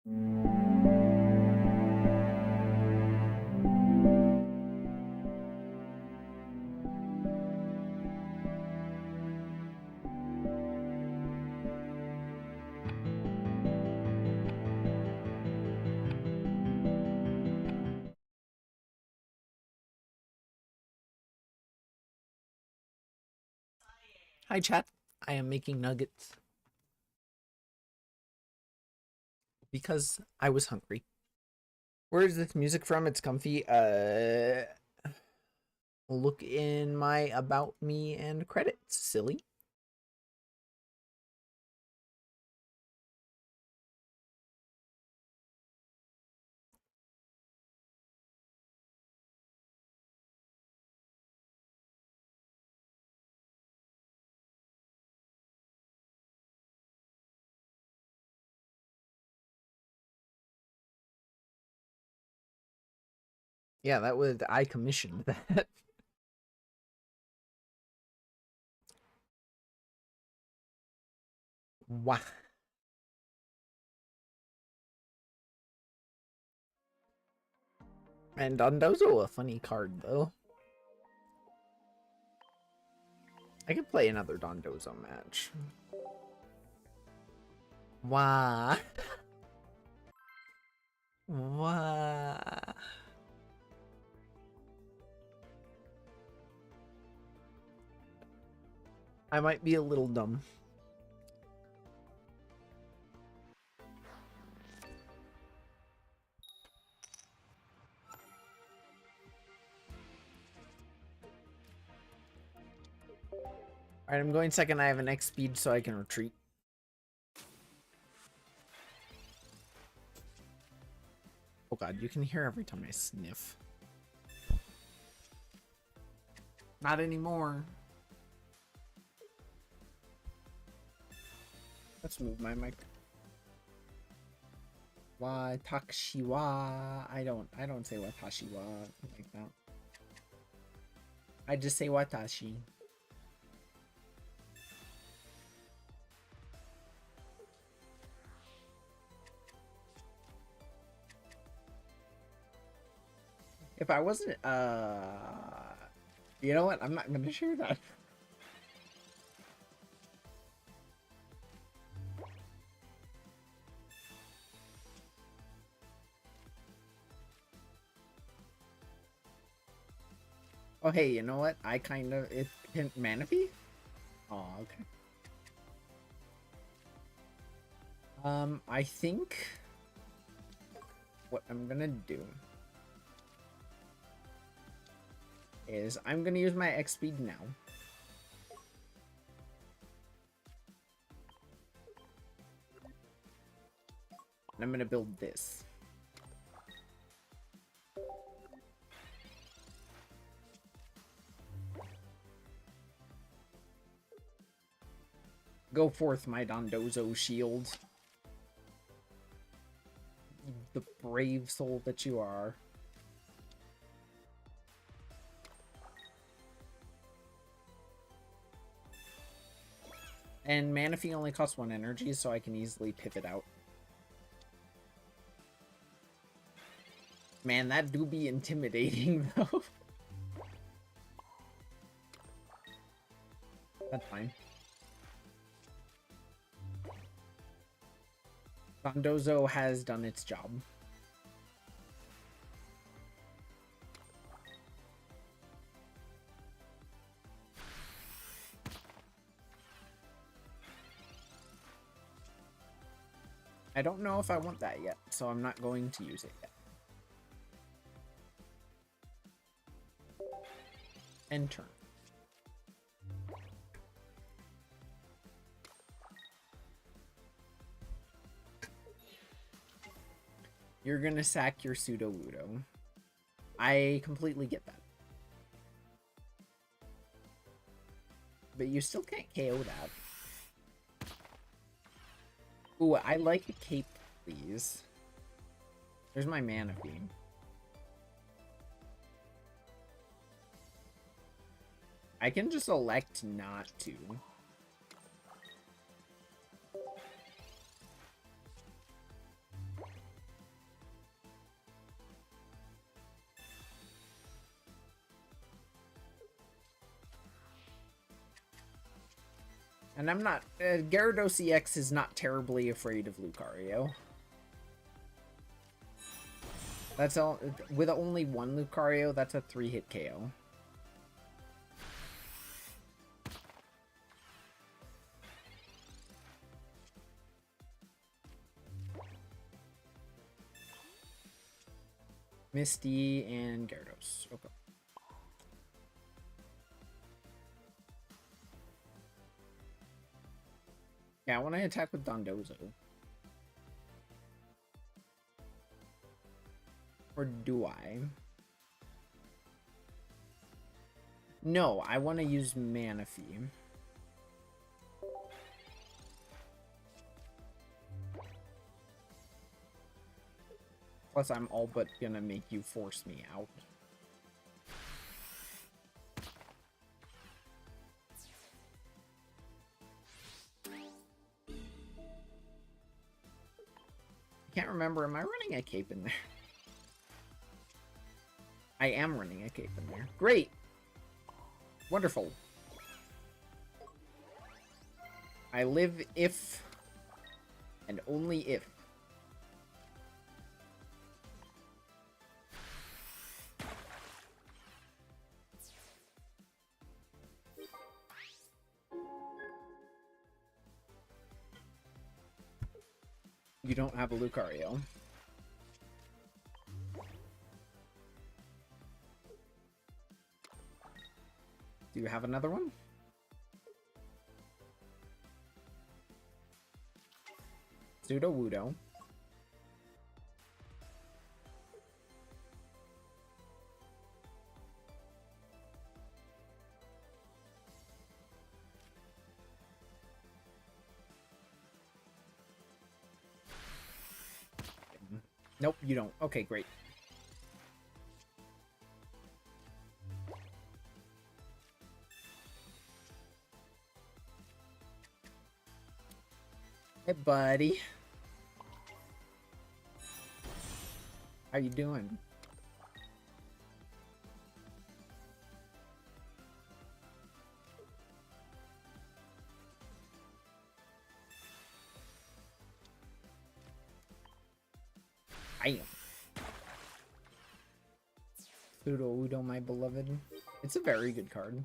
Hi, chat. I am making nuggets because I was hungry. Where is this music from? It's comfy. Look in my about me and credits, silly. Yeah, that was I commissioned that. Wow. And Dondozo, a funny card though. I could play another Dondozo match. Wow. Wow. I might be a little dumb. Alright, I'm going second. I have an X speed so I can retreat. Oh god, you can hear every time I sniff. Not anymore. Let's move my mic. Watashi wa. I don't say watashi wa like that. I just say watashi. If I wasn't you know what? I'm not gonna share that. Oh hey, you know what? I kind of it can Manaphy? Oh, okay. I think what I'm gonna do is I'm gonna use my X speed now. And I'm gonna build this. Go forth, my Dondozo shield. The brave soul that you are. And Manaphy only costs 1 energy, so I can easily pivot out. Man, that do be intimidating, though. That's fine. Dondozo has done its job. I don't know if I want that yet, so I'm not going to use it yet. End turn. You're gonna sack your Pseudo-Ludo. I completely get that. But you still can't KO that. Ooh, I like a cape, please. There's my Manaphy. I can just elect not to. And I'm not... Gyarados EX is not terribly afraid of Lucario. That's all... With only one Lucario, that's a 3-hit KO. Misty and Gyarados. Okay. Yeah, I want to attack with Dondozo. Or do I? No, I want to use Manaphy. Plus, I'm all but gonna make you force me out. I can't remember. Am I running a cape in there? I am running a cape in there. Great! Wonderful. I live if and only if. You don't have a Lucario. Do you have another one? Sudowoodo. Nope, you don't. Okay, great. Hey, buddy. How you doing? I am. Sudowoodo, my beloved. It's a very good card.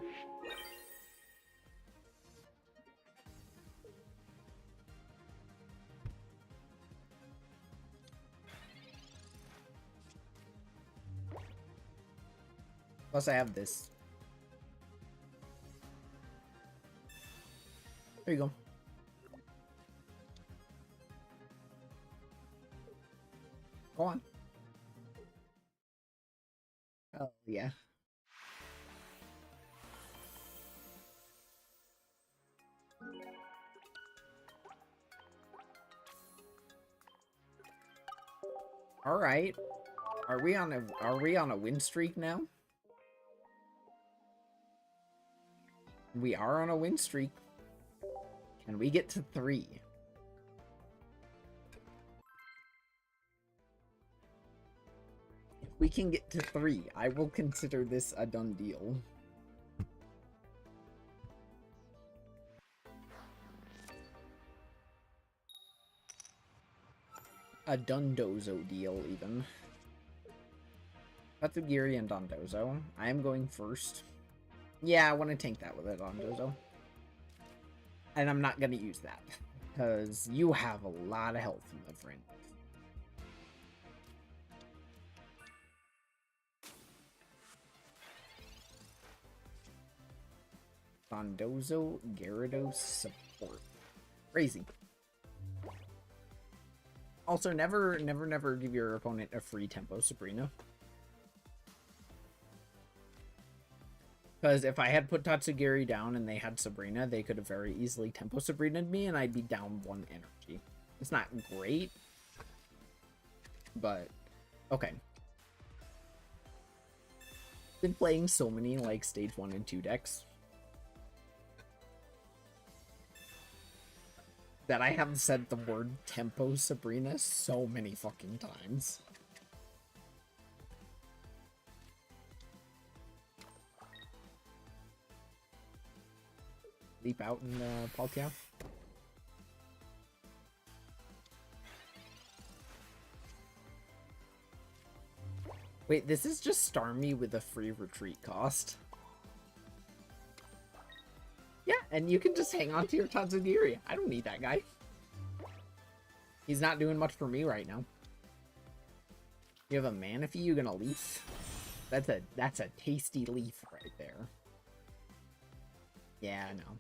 Plus, I have this. There you go. Go on. Oh, yeah. All right. Are we on a win streak now? We are on a win streak. Can we get to 3? If we can get to 3, I will consider this a done deal. A Dondozo deal, even. Tatsugiri and Dondozo. I am going first. Yeah, I want to tank that with a Dondozo. And I'm not going to use that. Because you have a lot of health, my friend. Dondozo, Gyarados, support. Crazy. Also, never give your opponent a free Tempo Sabrina. Because if I had put Tatsugiri down and they had Sabrina, they could have very easily Tempo Sabrina'd me and I'd be down 1 energy. It's not great, but okay. Been playing so many like stage 1 and 2 decks that I have said the word Tempo Sabrina so many fucking times. leap out and Palkia. Wait, this is just Starmie with a free retreat cost. Yeah, and you can just hang on to your Tatsugiri. I don't need that guy. He's not doing much for me right now. You have a Manaphy, you gonna leaf? That's a tasty leaf right there. Yeah, I know.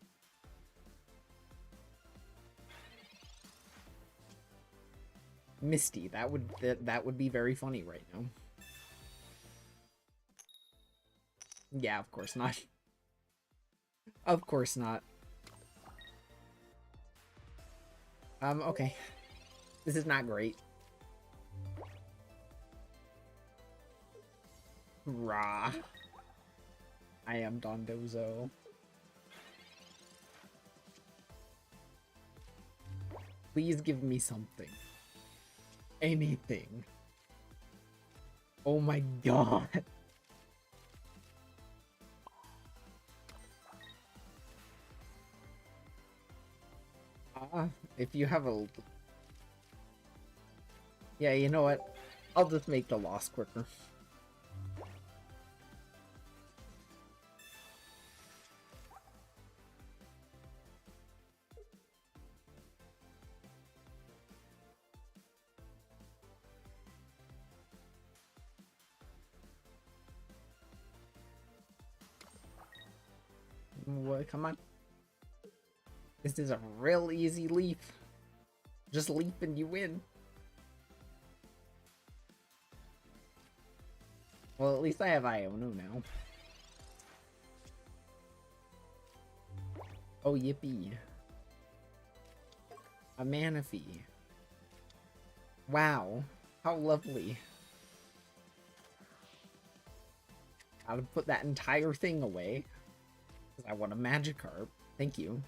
Misty, that would be very funny right now. Yeah, of course not. Of course not. Okay. This is not great. Rah. I am Dondozo. Please give me something. Anything. Oh my god. If you have a... Yeah, you know what? I'll just make the loss quicker. What? Come on. This is a real easy leap. Just leap and you win. Well, at least I have Iono now. Oh, yippee. A Manaphy. Wow. How lovely. I would put that entire thing away. I want a Magikarp. Thank you.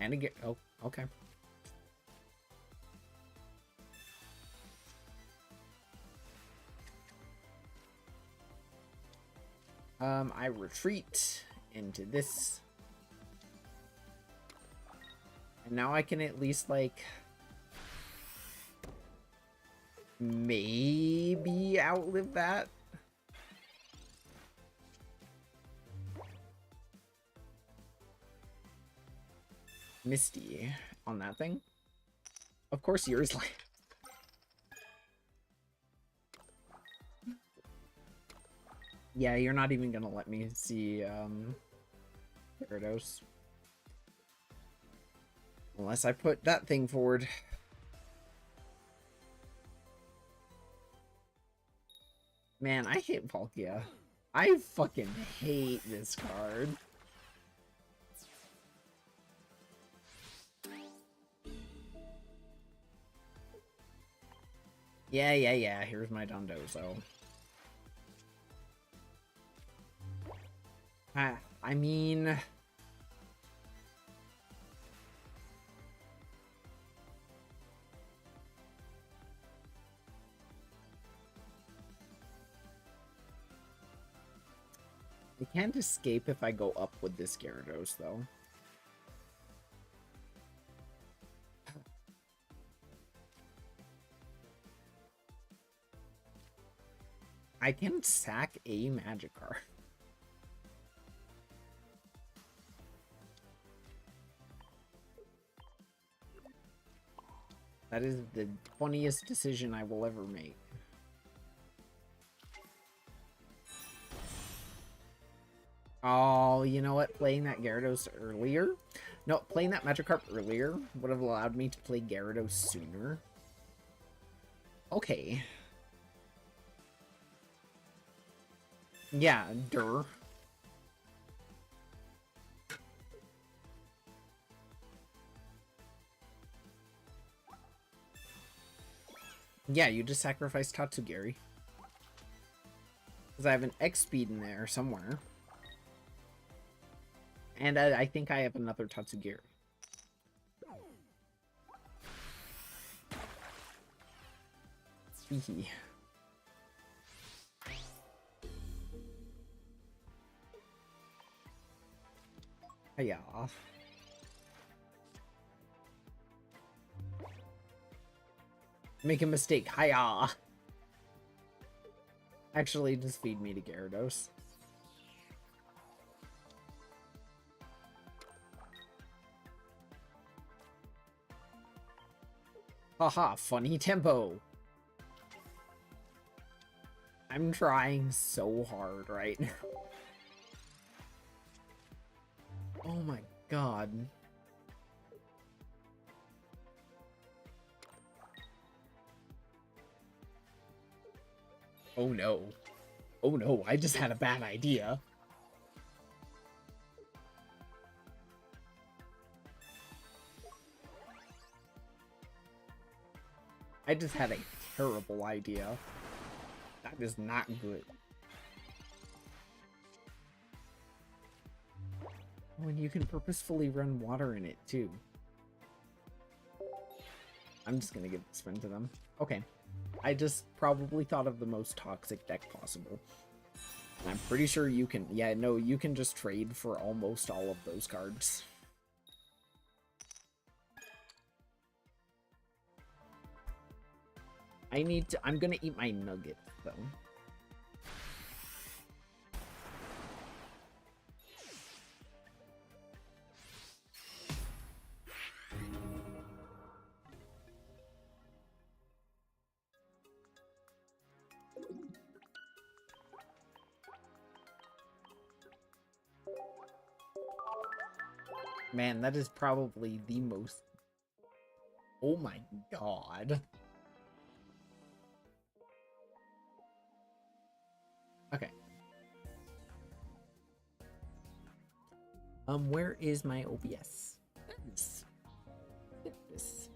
And again. Oh, okay. I retreat into this. And now I can at least, like, maybe outlive that. Misty on that thing. Of course yours like... Yeah, you're not even gonna let me see, Gyarados. Unless I put that thing forward. Man, I hate Palkia. I fucking hate this card. Yeah. Here's my Dondozo. I mean... I can't escape if I go up with this Gyarados, though. I can sack a Magikarp. That is the funniest decision I will ever make. Oh, you know what? Playing that Gyarados earlier? No, playing that Magikarp earlier would have allowed me to play Gyarados sooner. Okay. Yeah, durr. Yeah, you just sacrificed Tatsugiri. Because I have an X speed in there somewhere. And I think I have another Tatsugiri. Hehe. Yeah. Make a mistake. Hiya. Actually, just feed me to Gyarados. Haha, funny tempo. I'm trying so hard right now. Oh my god. Oh no. Oh no, I just had a bad idea. I just had a terrible idea. That is not good. Oh, and you can purposefully run water in it too. I'm just gonna give the spin to them. Okay. I just probably thought of the most toxic deck possible. And I'm pretty sure you can... Yeah, no, you can just trade for almost all of those cards. I need to... I'm gonna eat my nugget, though. Man, that is probably the most... Oh my god. Okay. Where is my OBS? This. This.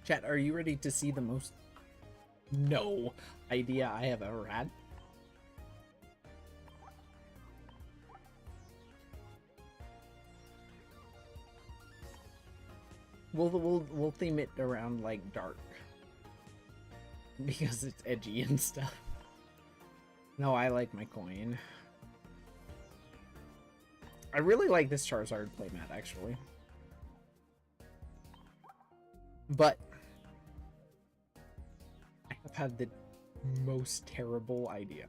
Chat, are you ready to see the most no idea I have ever had? We'll theme it around like dark because it's edgy and stuff. No, I like my coin. I really like this Charizard playmat actually, but I have had the most terrible idea.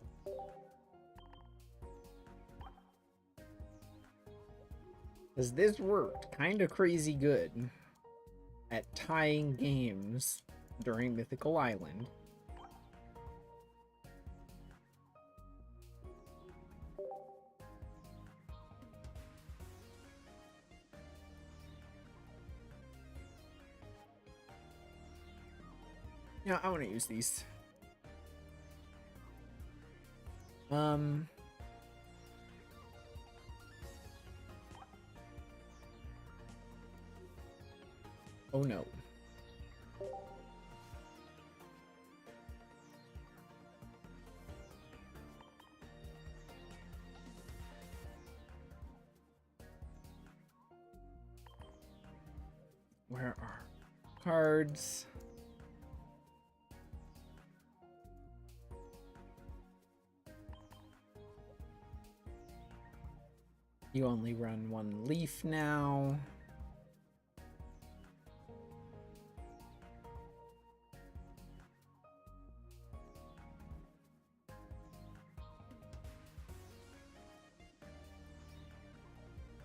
Because this worked kind of crazy good at tying games during Mythical Island. Yeah, I want to use these. Oh no. Where are cards? You only run one leaf now.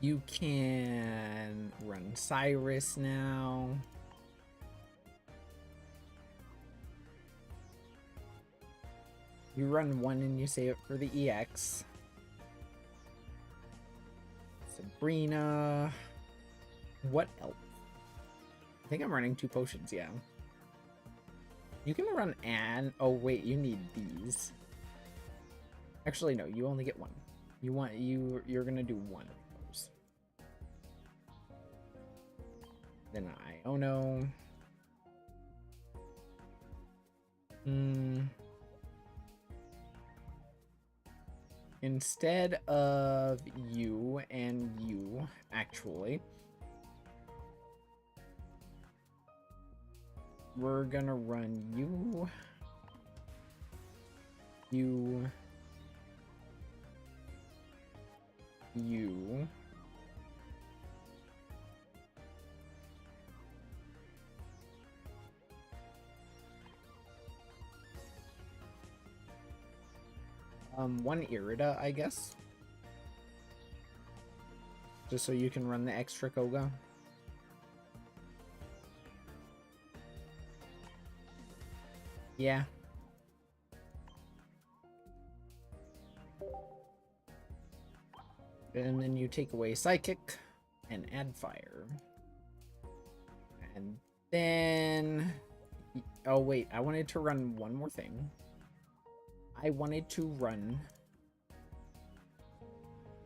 You can run Cyrus now. You run one and you save it for the EX. Sabrina. What else? I think I'm running 2 potions, yeah. You can run an... Oh, wait, you need these. Actually, no, you only get one. You're gonna do one of those. Then Iono. Instead of you and you, actually, we're gonna run you, you, you, one Irida, I guess. Just so you can run the extra Koga. Yeah. And then you take away Psychic and add Fire. And then... Oh, wait. I wanted to run one more thing. I wanted to run,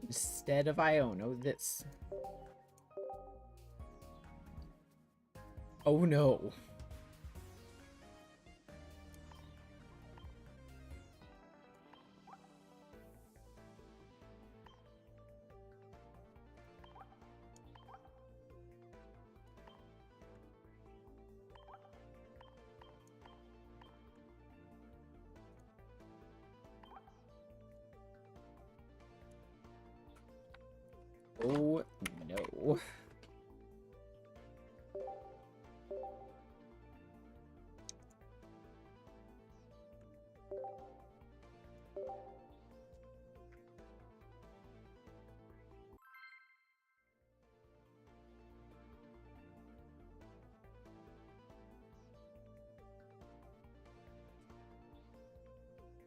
instead of Iono, this. Oh no. Oh no.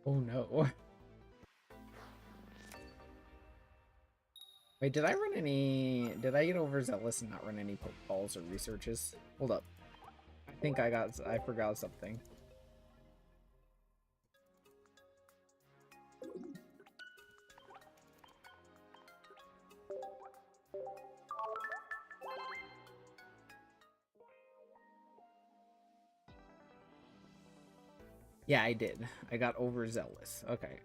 Oh no. Wait, did I run any... Did I get overzealous and not run any Pokeballs or researches? Hold up. I think I forgot something. Yeah, I did. I got overzealous. Okay,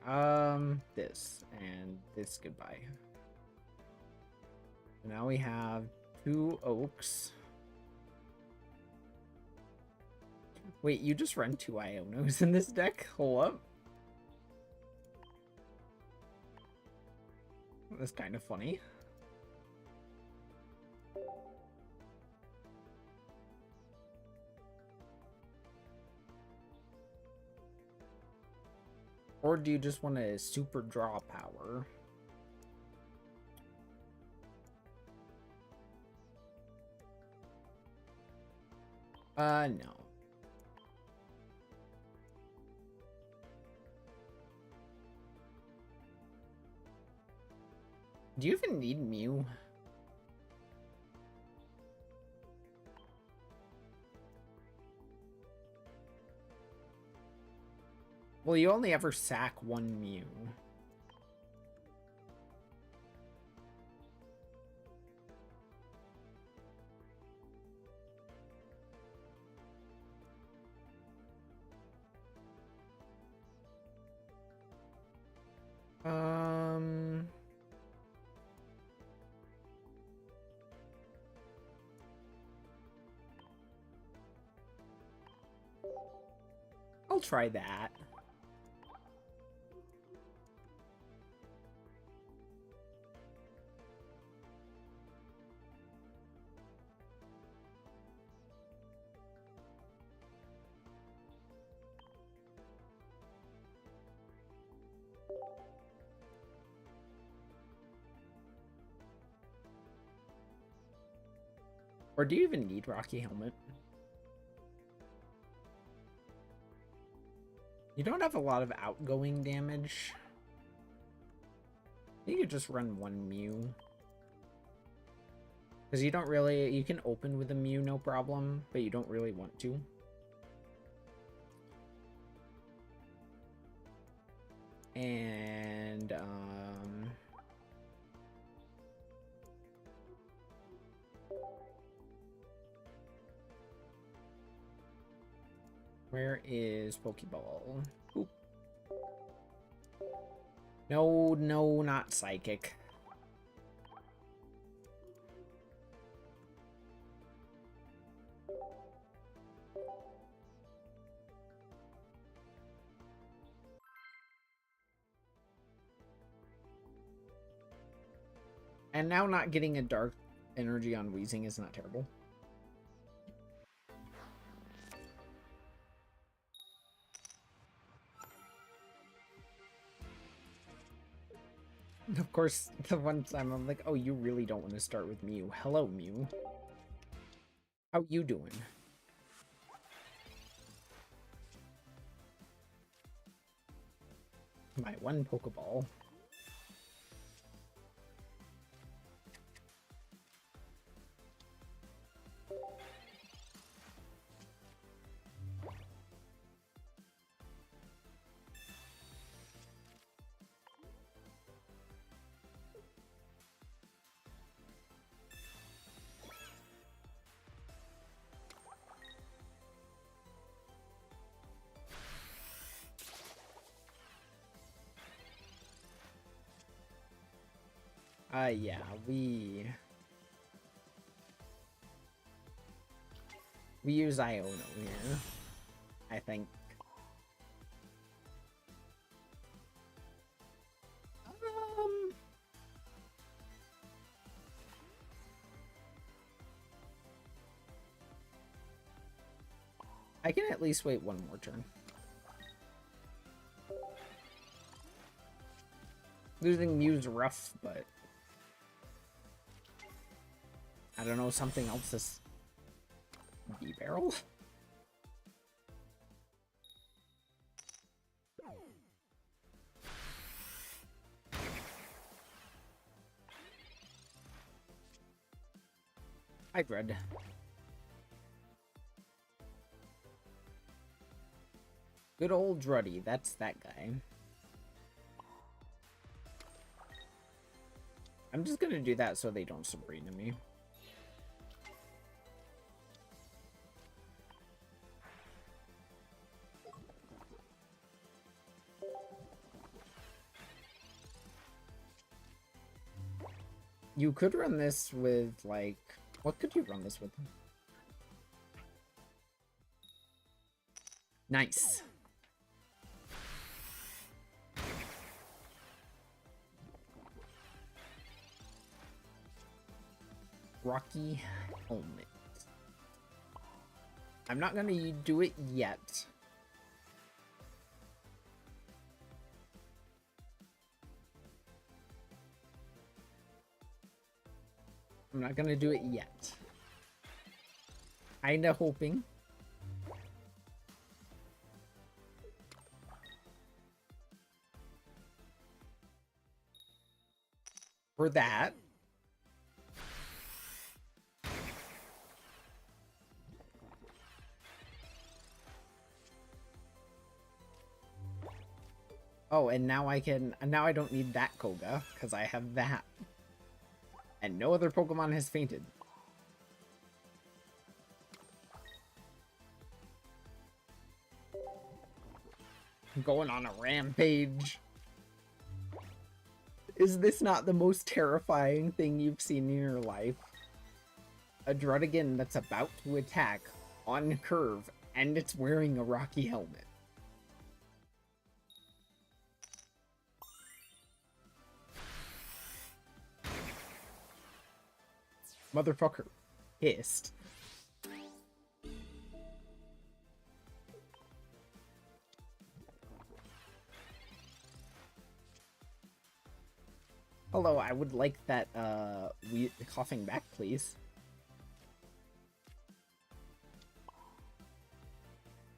this and this goodbye. Now we have 2 oaks. Wait, you just run 2 Ionos in this deck? Hold up. That's kind of funny. Or do you just want a super draw power? No. Do you even need Mew? Well, you only ever sack 1 Mew. I'll try that. Or do you even need Rocky Helmet? You don't have a lot of outgoing damage. You could just run 1 Mew. Because you don't really... You can open with a Mew, no problem, but you don't really want to. And, where is Pokeball? Oop. No, no, not Psychic. And now not getting a Dark Energy on Weezing is not terrible. Of course, the one time I'm like, oh, you really don't want to start with Mew. Hello, Mew. How you doing? My 1 Pokeball. Yeah, we use Iono here, I think. I can at least wait 1 more turn. Losing Mew's rough, but I don't know, something else is B-Barrel? Hi, Dread. Good old Druddy, that's that guy. I'm just gonna do that so they don't Sabrina me. You could run this with, like... What could you run this with? Nice. Rocky helmet. I'm not gonna do it yet. I'm not gonna do it yet. Kinda hoping. For that. Oh, and now I don't need that Koga, because I have that. And no other Pokemon has fainted. I'm going on a rampage. Is this not the most terrifying thing you've seen in your life? A Drudigan that's about to attack on curve, and it's wearing a Rocky helmet. Motherfucker. Pissed. Hello, I would like that, coughing back, please.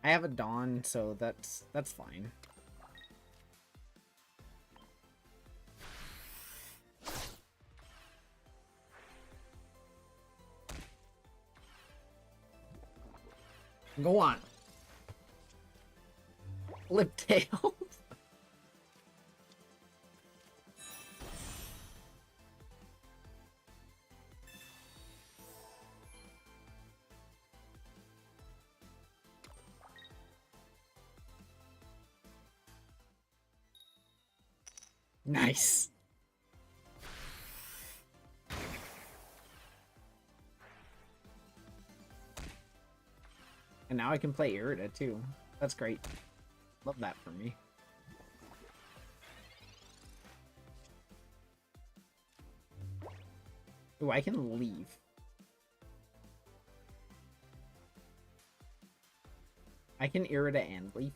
I have a Dawn, so that's fine. Go on. Lip tail. Nice. And now I can play Irida too. That's great. Love that for me. Ooh, I can leave. I can Irida and leave.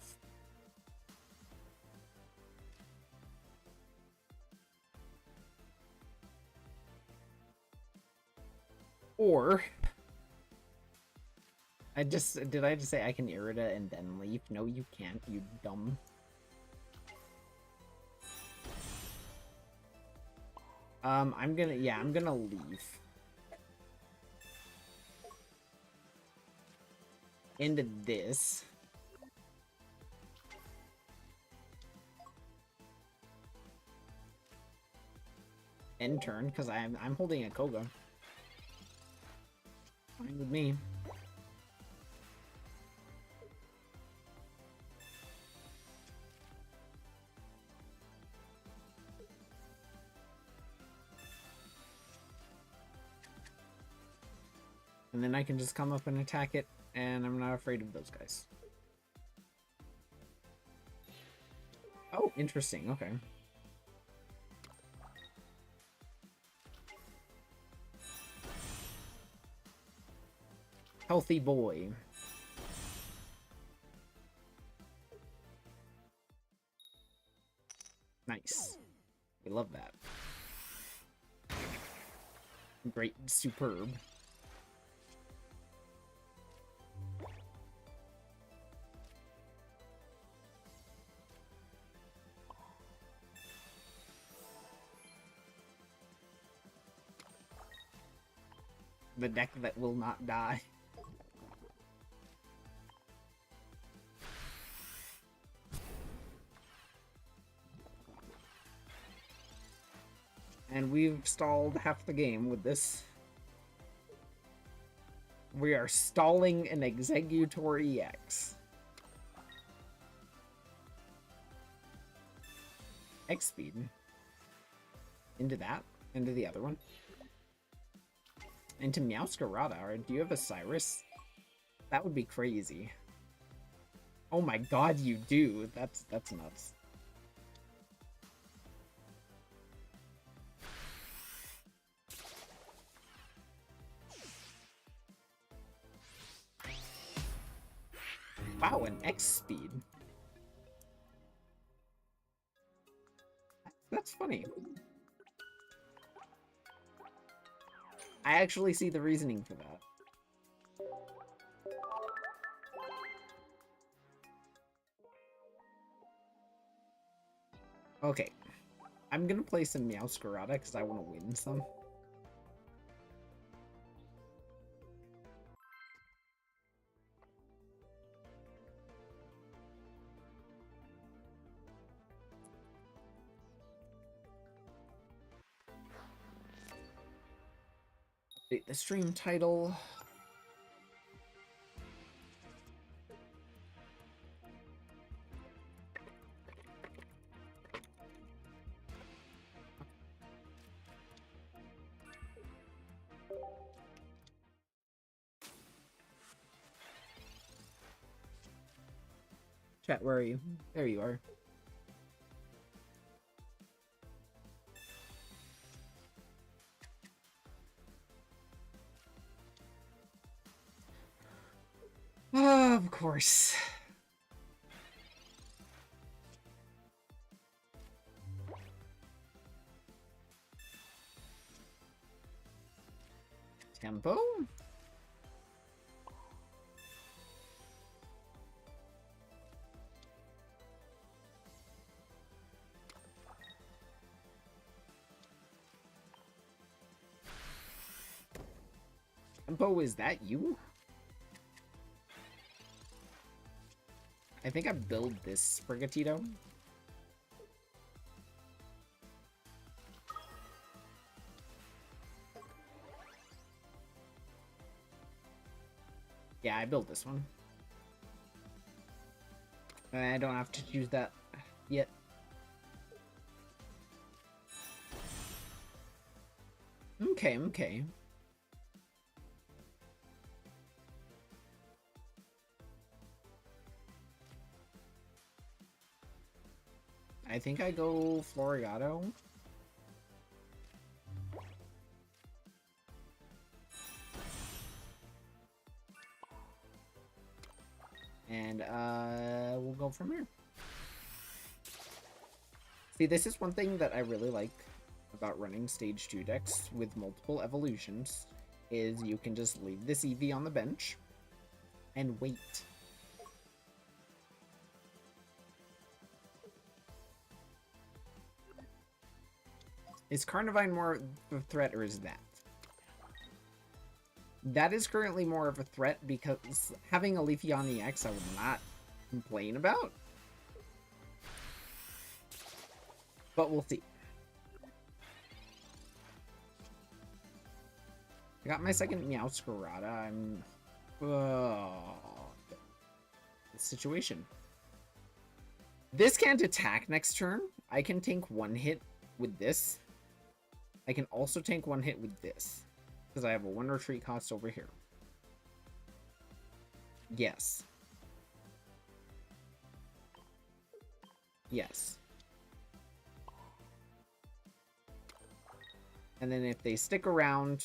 Or... Did I just say I can Irida and then leave? No, you can't, you dumb. I'm gonna leave. Into this. End turn, because I'm holding a Koga. Fine with me. And then I can just come up and attack it, and I'm not afraid of those guys. Oh, interesting, okay. Healthy boy. Nice. We love that. Great, superb. The deck that will not die. And we've stalled half the game with this. We are stalling an Exeggutor EX. X speed. Into that. Into the other one. Into Meowscarada. Or do you have a Cyrus? That would be crazy. Oh my god, you do. That's nuts. Wow, an X speed. That's funny. I actually see the reasoning for that. Okay. I'm gonna play some Meowscarada because I want to win some. Update the stream title. Chat, where are you? There you are. Oh, of course. Tempo? Tempo, is that you? I think I build this Sprigatito. Yeah, I built this one. I don't have to choose that yet. Okay, okay. I think I go Florigato. And we'll go from here. See, this is one thing that I really like about running stage 2 decks with multiple evolutions, is you can just leave this Eevee on the bench and wait. Is Carnivine more of a threat, or is that? That is currently more of a threat, because having a Leafeon EX I would not complain about. But we'll see. I got my second Meowscarada. I'm... situation. This can't attack next turn. I can tank one hit with this. I can also tank one hit with this, because I have a 1 retreat cost over here. Yes. Yes. And then if they stick around...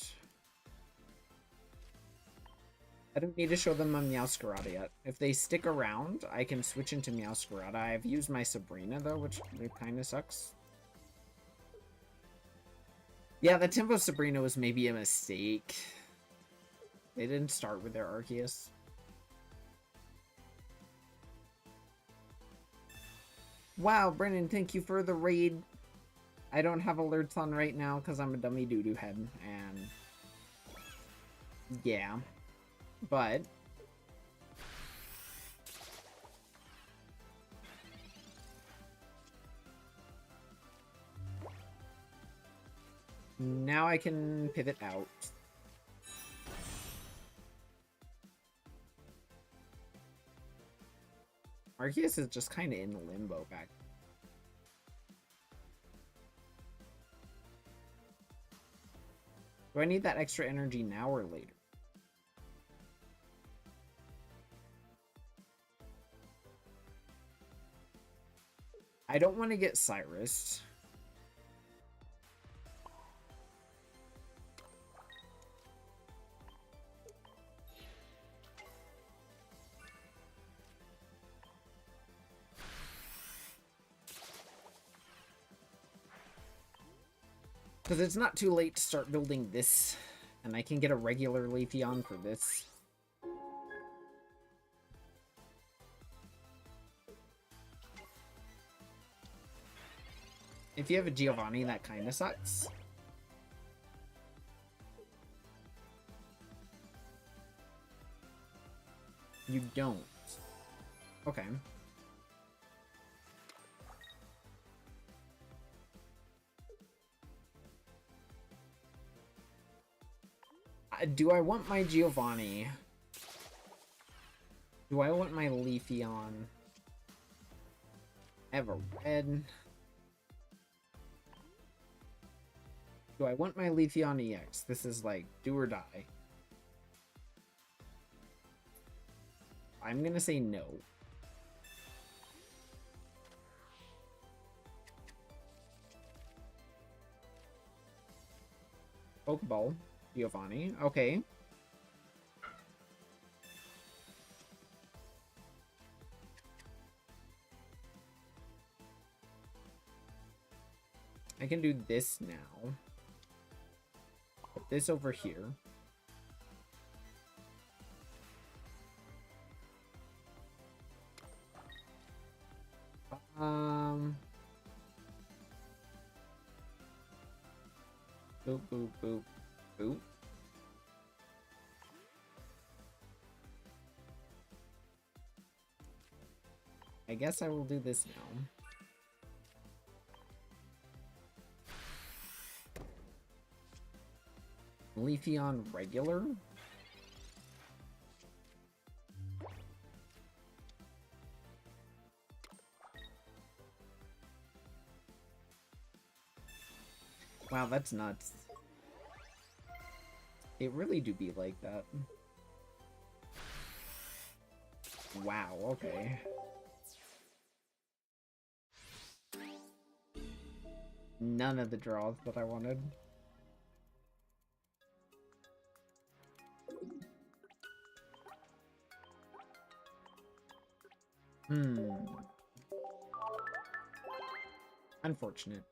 I don't need to show them a Meowscarada yet. If they stick around, I can switch into Meowscarada. I've used my Sabrina, though, which kind of sucks. Yeah, the Tempo Sabrina was maybe a mistake. They didn't start with their Arceus. Wow, Brennan, thank you for the raid. I don't have alerts on right now because I'm a dummy doo-doo head, and... yeah. But... now I can pivot out. Arceus is just kind of in limbo back. Do I need that extra energy now or later? I don't want to get Cyrus. Because it's not too late to start building this, and I can get a regular Leafeon for this. If you have a Giovanni, that kind of sucks. You don't. Okay. Do I want my Giovanni? Do I want my Leafeon? I have a red. Do I want my Leafeon EX? This is like do or die. I'm gonna say no. Pokeball. Giovanni. Okay. I can do this now. Put this over here. Boop, boop, boop, boop. I guess I will do this now. Leafeon regular? Wow, that's nuts. It really do be like that. Wow, okay. None of the draws that I wanted. Unfortunate.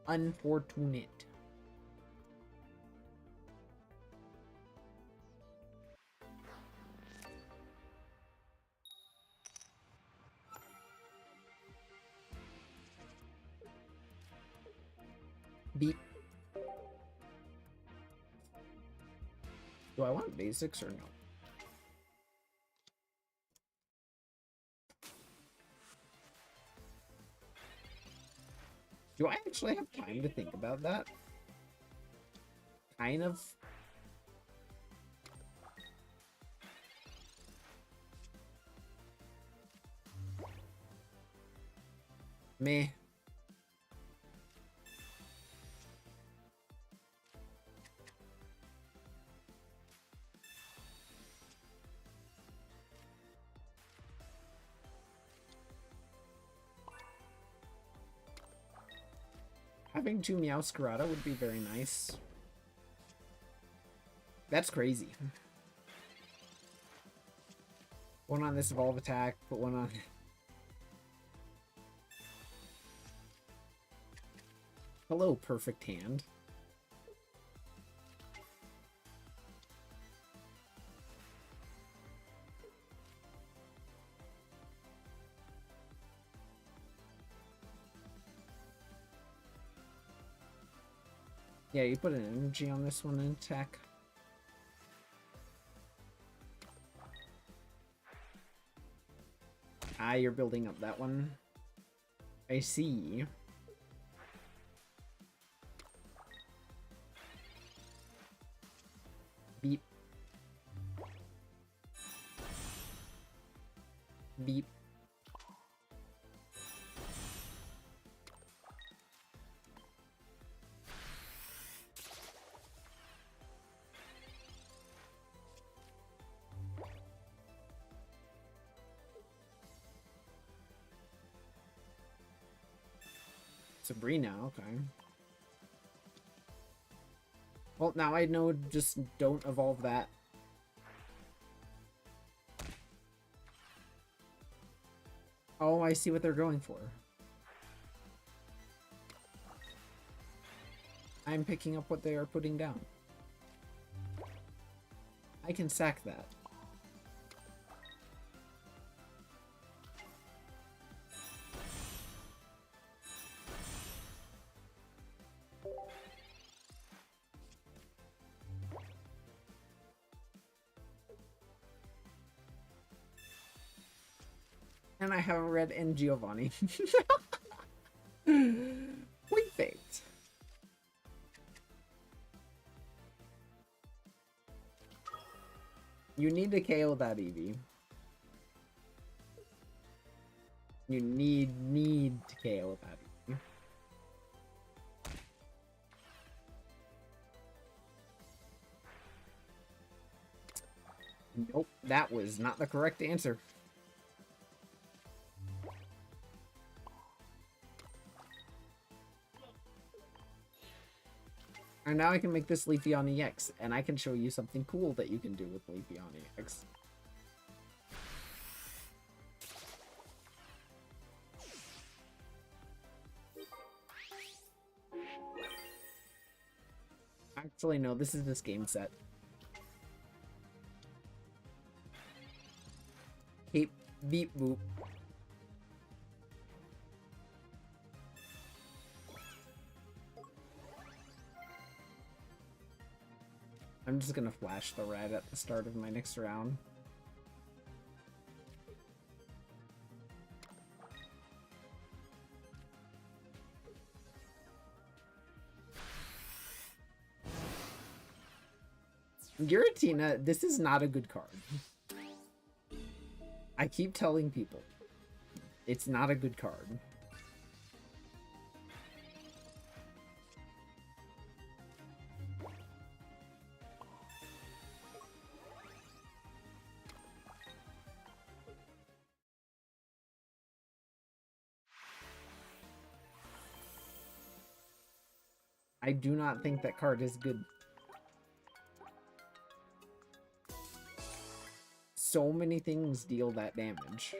Unfortunate. Beep. Do I want basics or no? Do I actually have time to think about that? Kind of. Meh. Having 2 Meowscarada would be very nice. That's crazy. One on this evolve attack, put one on... Hello, perfect hand. Yeah, you put an energy on this one and attack. Ah, you're building up that one. I see. Beep. Sabrina, okay. Well, now I know, just don't evolve that. Oh, I see what they're going for. I'm picking up what they are putting down. I can sack that. And I have Red and Giovanni. Point faked. You need to KO that Eevee. You need to KO that Eevee. Nope, that was not the correct answer. And now I can make this Leafeon EX, and I can show you something cool that you can do with Leafeon EX. Actually, no, this is this game set. Beep, beep, boop. I'm just gonna flash the red at the start of my next round. Giratina, this is not a good card. I keep telling people, it's not a good card. I do not think that card is good. So many things deal that damage.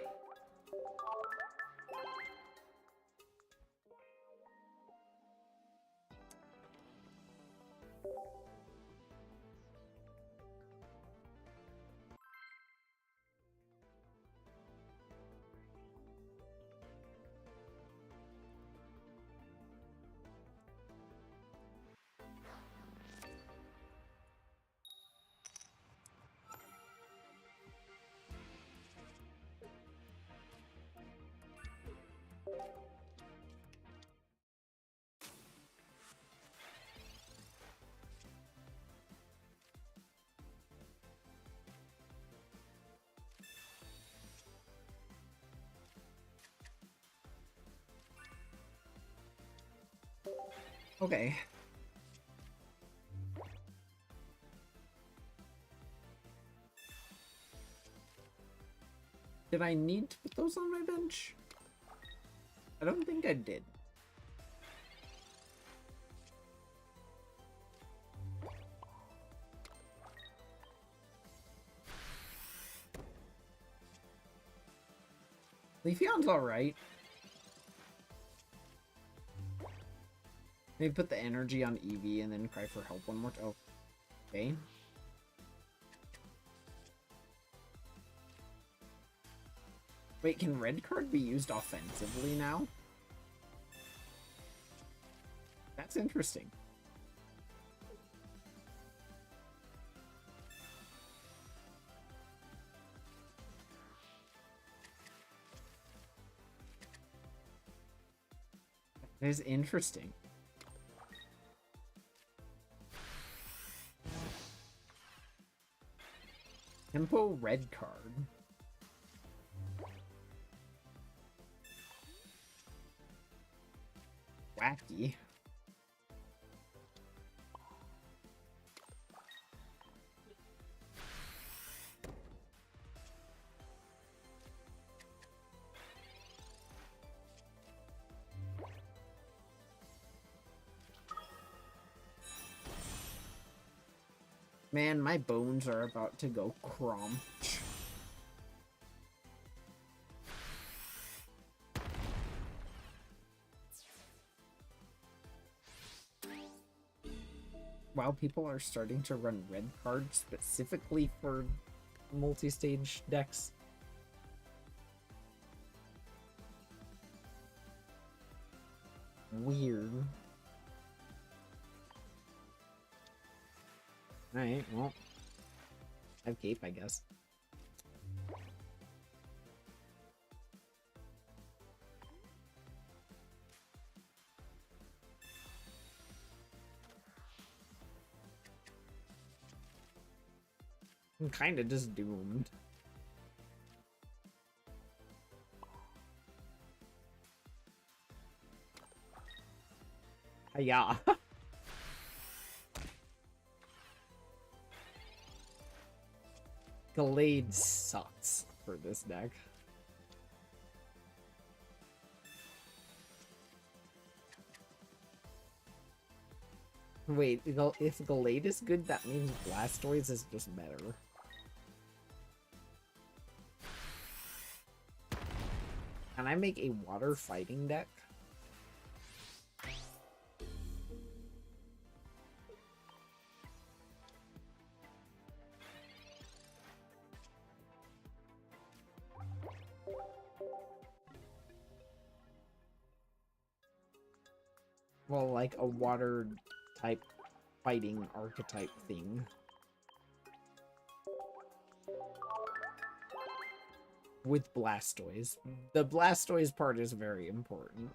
Okay. Did I need to put those on my bench? I don't think I did. Leafeon's alright. Maybe put the energy on Eevee and then cry for help one more time. Oh, okay. Wait, can red card be used offensively now? That's interesting. That is interesting. Tempo red card. Wacky. Man, my bones are about to go crumb. Wow, people are starting to run red cards specifically for multi-stage decks. Weird. Alright, well. I have cape, I guess. I'm kinda just doomed. Yeah. Glade sucks for this deck. Wait, if Glade is good, that means Blastoise is just better. Can I make a water fighting deck? Well, like a water type fighting archetype thing. With Blastoise. The Blastoise part is very important.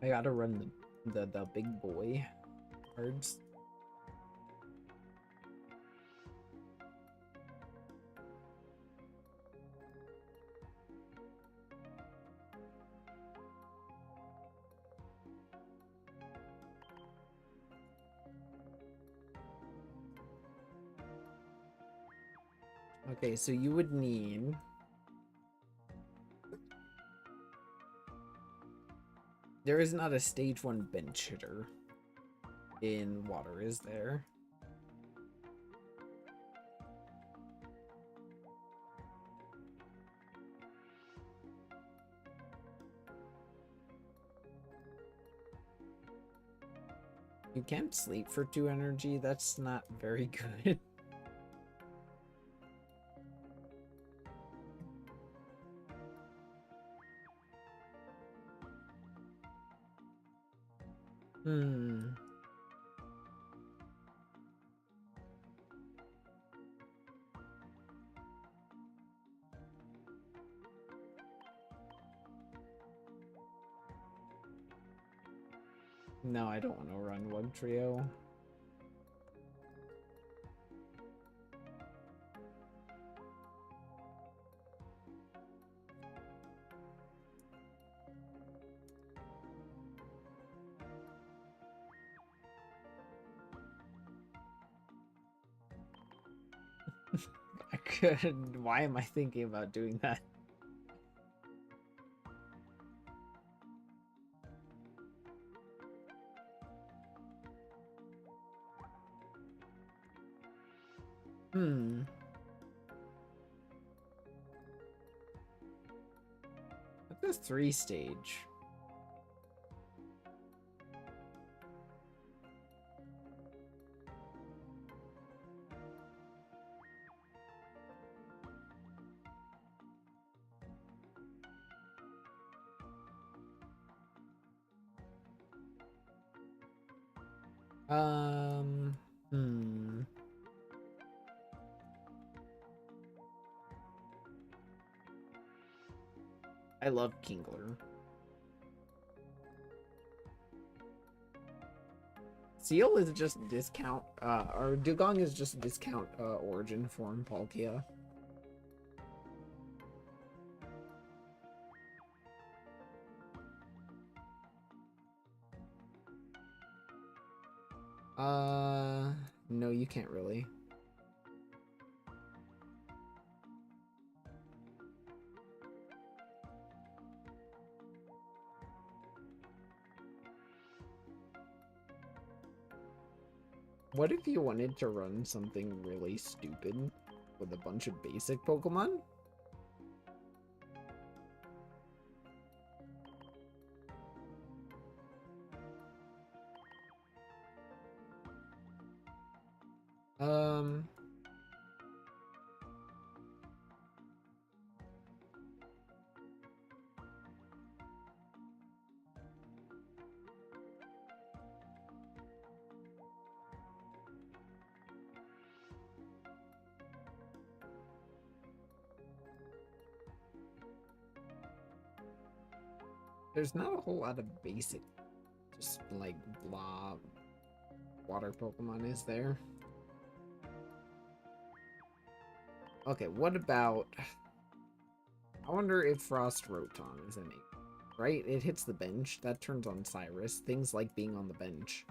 I gotta run the big boy cards. Okay, so you would need... There is not a stage 1 bench hitter in water, is there? You can't sleep for 2 energy, that's not very good. No, I don't want to run one trio. I could. Why am I thinking about doing that? That's a 3-stage. I love Kingler. Seal is just discount, or Dugong is just discount, origin form Palkia. No, you can't really. What if you wanted to run something really stupid with a bunch of basic Pokemon? Um... There's not a whole lot of basic, just like blah water Pokemon, is there? Okay, what about... I wonder if Frost Rotom is innate. Right? It hits the bench. That turns on Cyrus. Things like being on the bench.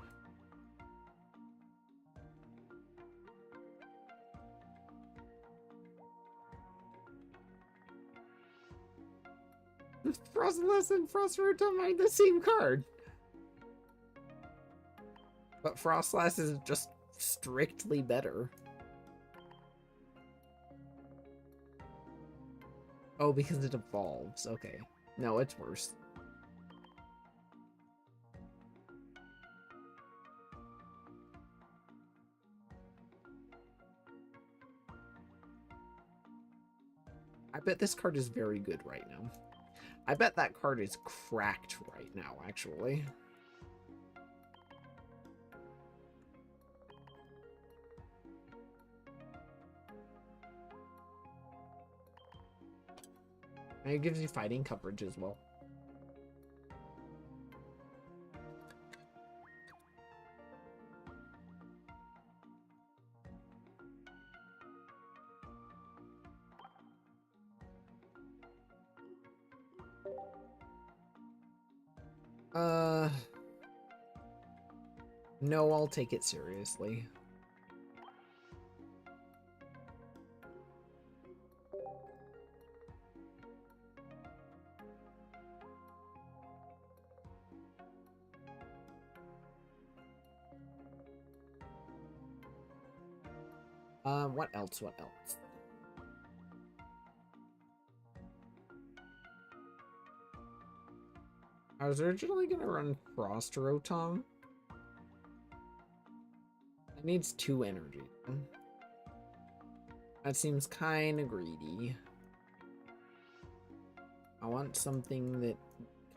Frostless and Frost Rotom are the same card. But Frostlass is just strictly better. Oh, because it evolves. Okay. No, it's worse. I bet this card is very good right now. I bet that card is cracked right now, actually. And it gives you fighting coverage as well. No, I'll take it seriously. What else? What else? I was originally gonna run Frost Rotom. It needs 2 energy. That seems kinda greedy. I want something that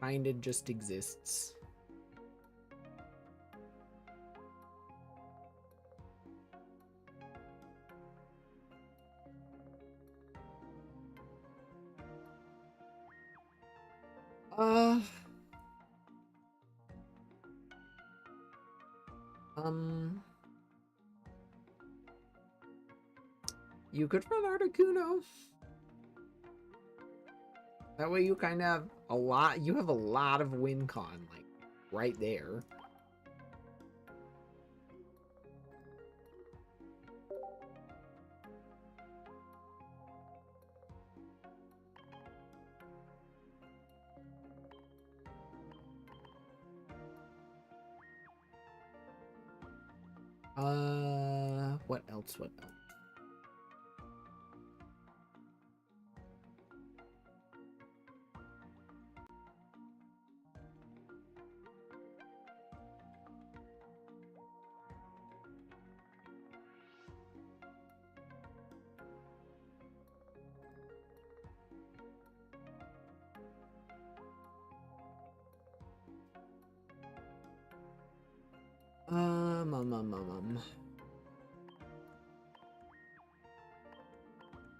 kinda just exists. You could run Articuno. That way you kind of have a lot, you have a lot of win con, like, right there. What else? What else?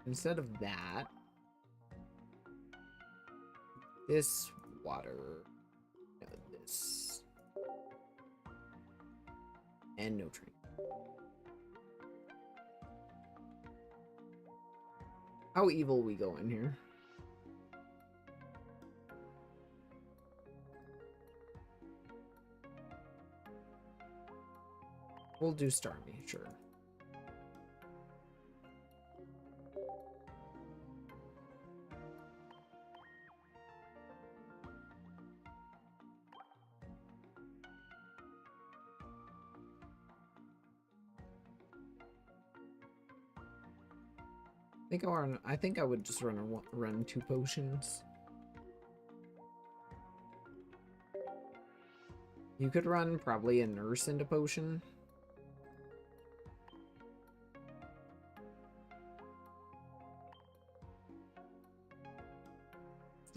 Instead of that, this water, no, this, and no train. How evil we go in here? We'll do Starmie, sure. I think I would just run 2 potions. You could run probably a nurse into potion.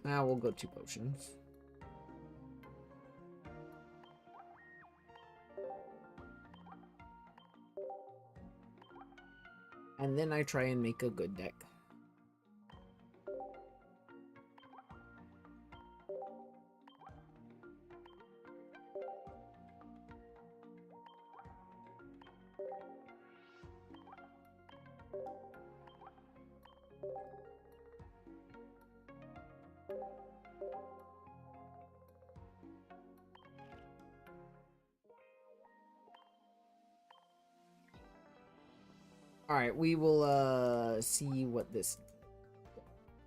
We'll go 2 potions. And then I try and make a good deck. Alright, we will see what this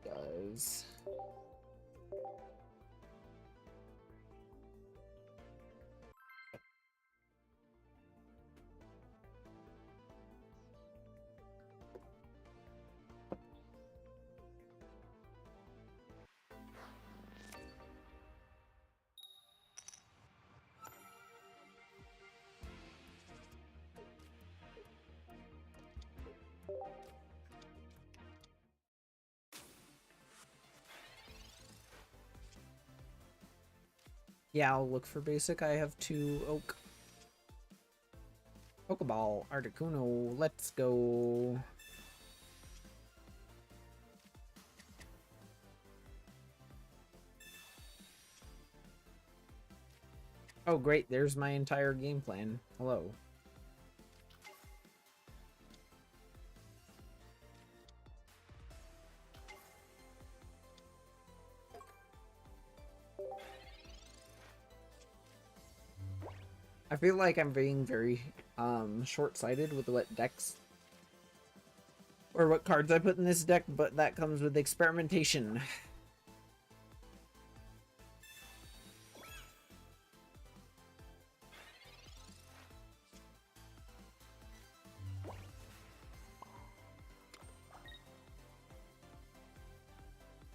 does. Yeah, I'll look for basic. I have 2 oak. Pokeball, Articuno, let's go. Oh great, there's my entire game plan. Hello. I feel like I'm being very short-sighted with what decks or what cards I put in this deck, but that comes with experimentation.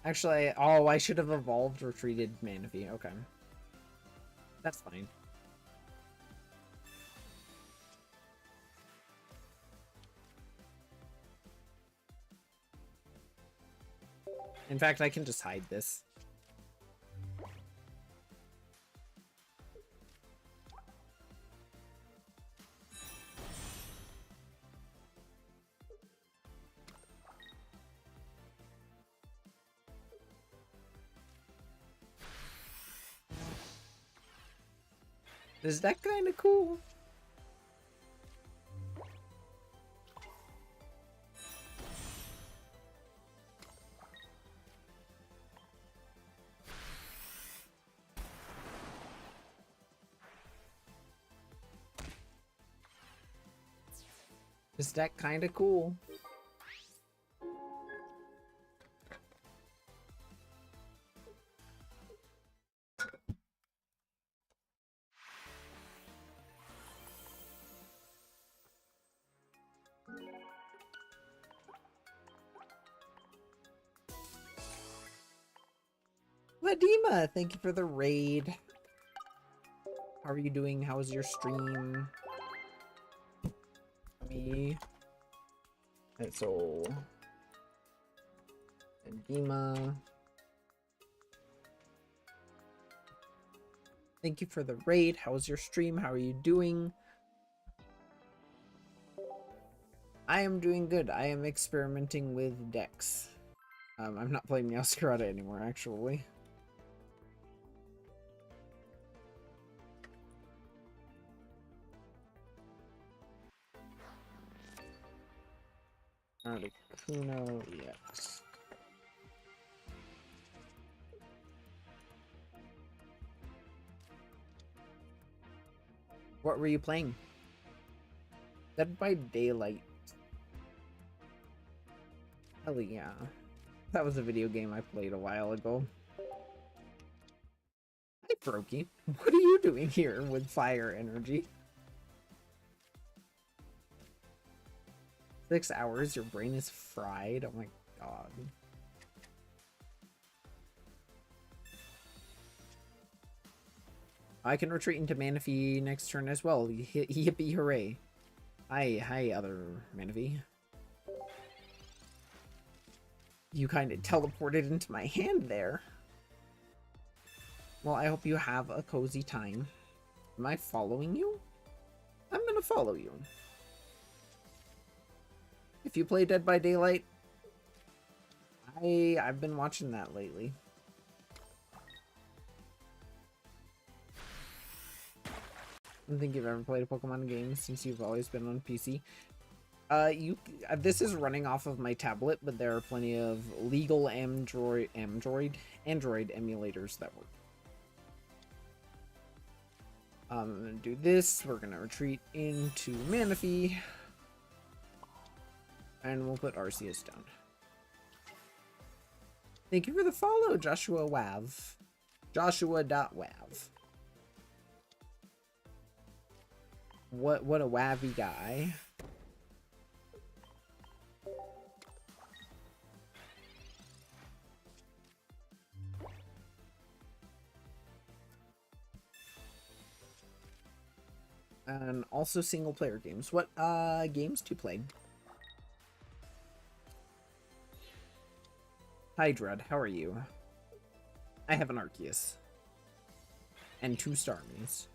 Actually, oh, I should have evolved or treated Manaphy. Okay. That's fine. In fact, I can just hide this. Is that kind of cool? Is that kind of cool? Ladima, thank you for the raid. How are you doing? How's your stream? Me. And so... Ladima. Thank you for the raid. How's your stream? How are you doing? I am doing good. I am experimenting with decks. I'm not playing Meowscarada anymore, actually. Articuno EX. What were you playing? Dead by Daylight. Hell yeah. That was a video game I played a while ago. Hi, Brokey. What are you doing here with fire energy? 6 hours, your brain is fried? Oh my god. I can retreat into Manaphy next turn as well. Yippee hooray. Hi, other Manaphy. You kind of teleported into my hand there. Well, I hope you have a cozy time. Am I following you? I'm gonna follow you. If you play Dead by Daylight, I've been watching that lately. I don't think you've ever played a Pokemon game since you've always been on PC. This is running off of my tablet, but there are plenty of legal Android emulators that work. I'm gonna do this. We're gonna retreat into Manaphy, and we'll put Arceus down. Thank you for the follow, Joshua Wav. Joshua.wav. What a wavy guy. And also single player games. What games do you play? Hi Dread, how are you? I have an Arceus. And 2 Starmies.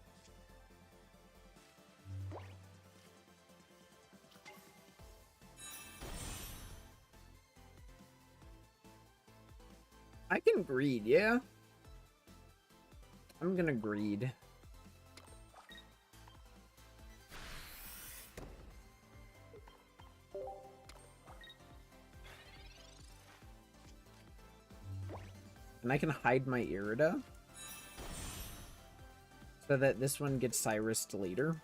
I can greed, yeah? I'm gonna greed. And I can hide my Irida so that this one gets Cyrus'd later.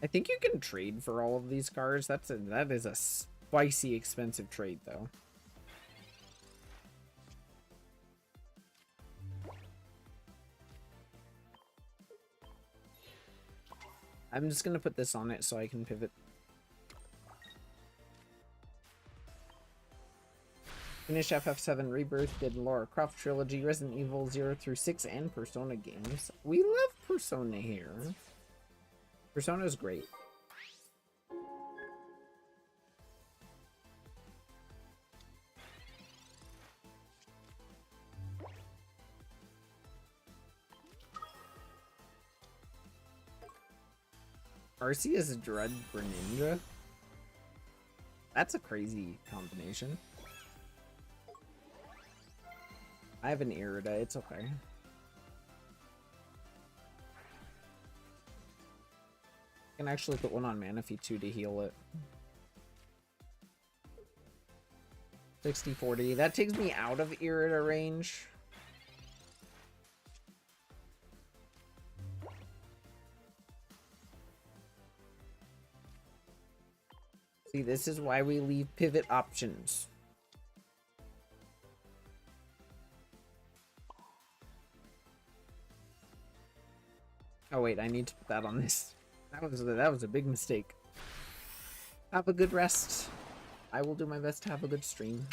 I think you can trade for all of these cards. That is a spicy expensive trade though. I'm just gonna put this on it so I can pivot. Finish FF7 Rebirth, did Lara Croft Trilogy, Resident Evil 0 through 6, and Persona games. We love Persona here. Persona's great. Arceus Dread Greninja? That's a crazy combination. I have an Irida, it's okay. I can actually put one on Manaphy too to heal it. 60-40. That takes me out of Irida range. See, this is why we leave pivot options. Oh wait, I need to put that on this. That was a big mistake. Have a good rest. I will do my best to have a good stream.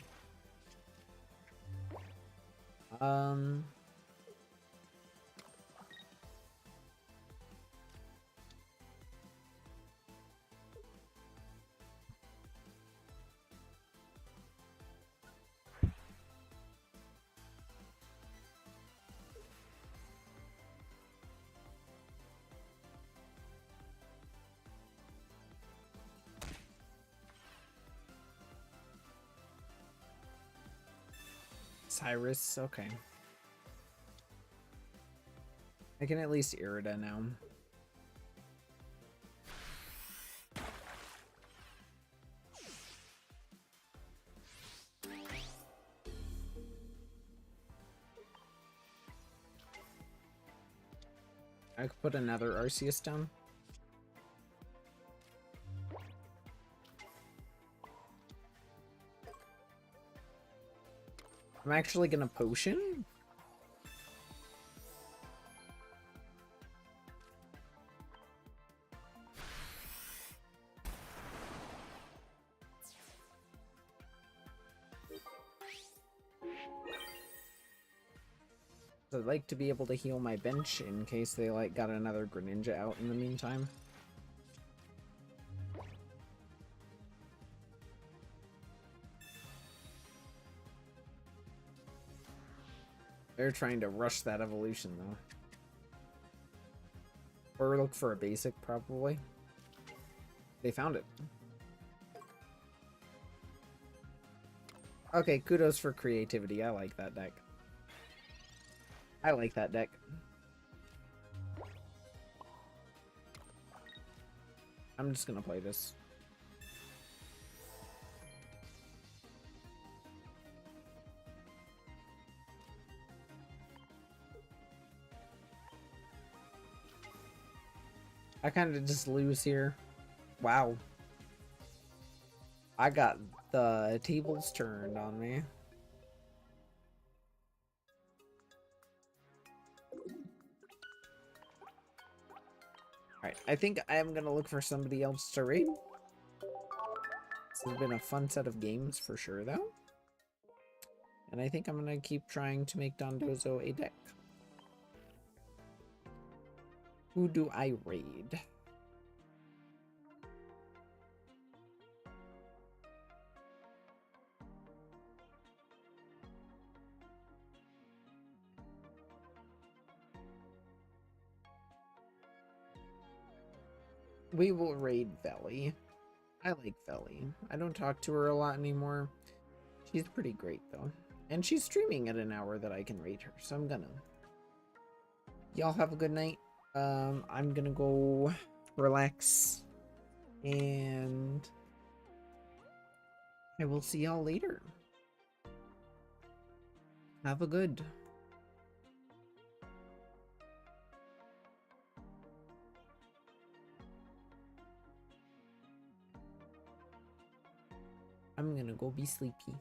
Cyrus, okay. I can at least Irida now. I could put another Arceus down. I'm actually gonna potion. I'd like to be able to heal my bench in case they like got another Greninja out in the meantime. They're trying to rush that evolution though. Or look for a basic probably. They found it. Okay, kudos for creativity. I like that deck. I like that deck. I'm just gonna play this. I kind of just lose here. Wow. I got the tables turned on me. Alright, I think I am gonna look for somebody else to raid. This has been a fun set of games for sure, though. And I think I'm gonna keep trying to make Dondozo a deck. Who do I raid? We will raid Veli. I like Veli. I don't talk to her a lot anymore. She's pretty great, though. And she's streaming at an hour that I can raid her, so I'm gonna. Y'all have a good night. I'm gonna go relax. And I will see y'all later. Have a good. I'm gonna go be sleepy.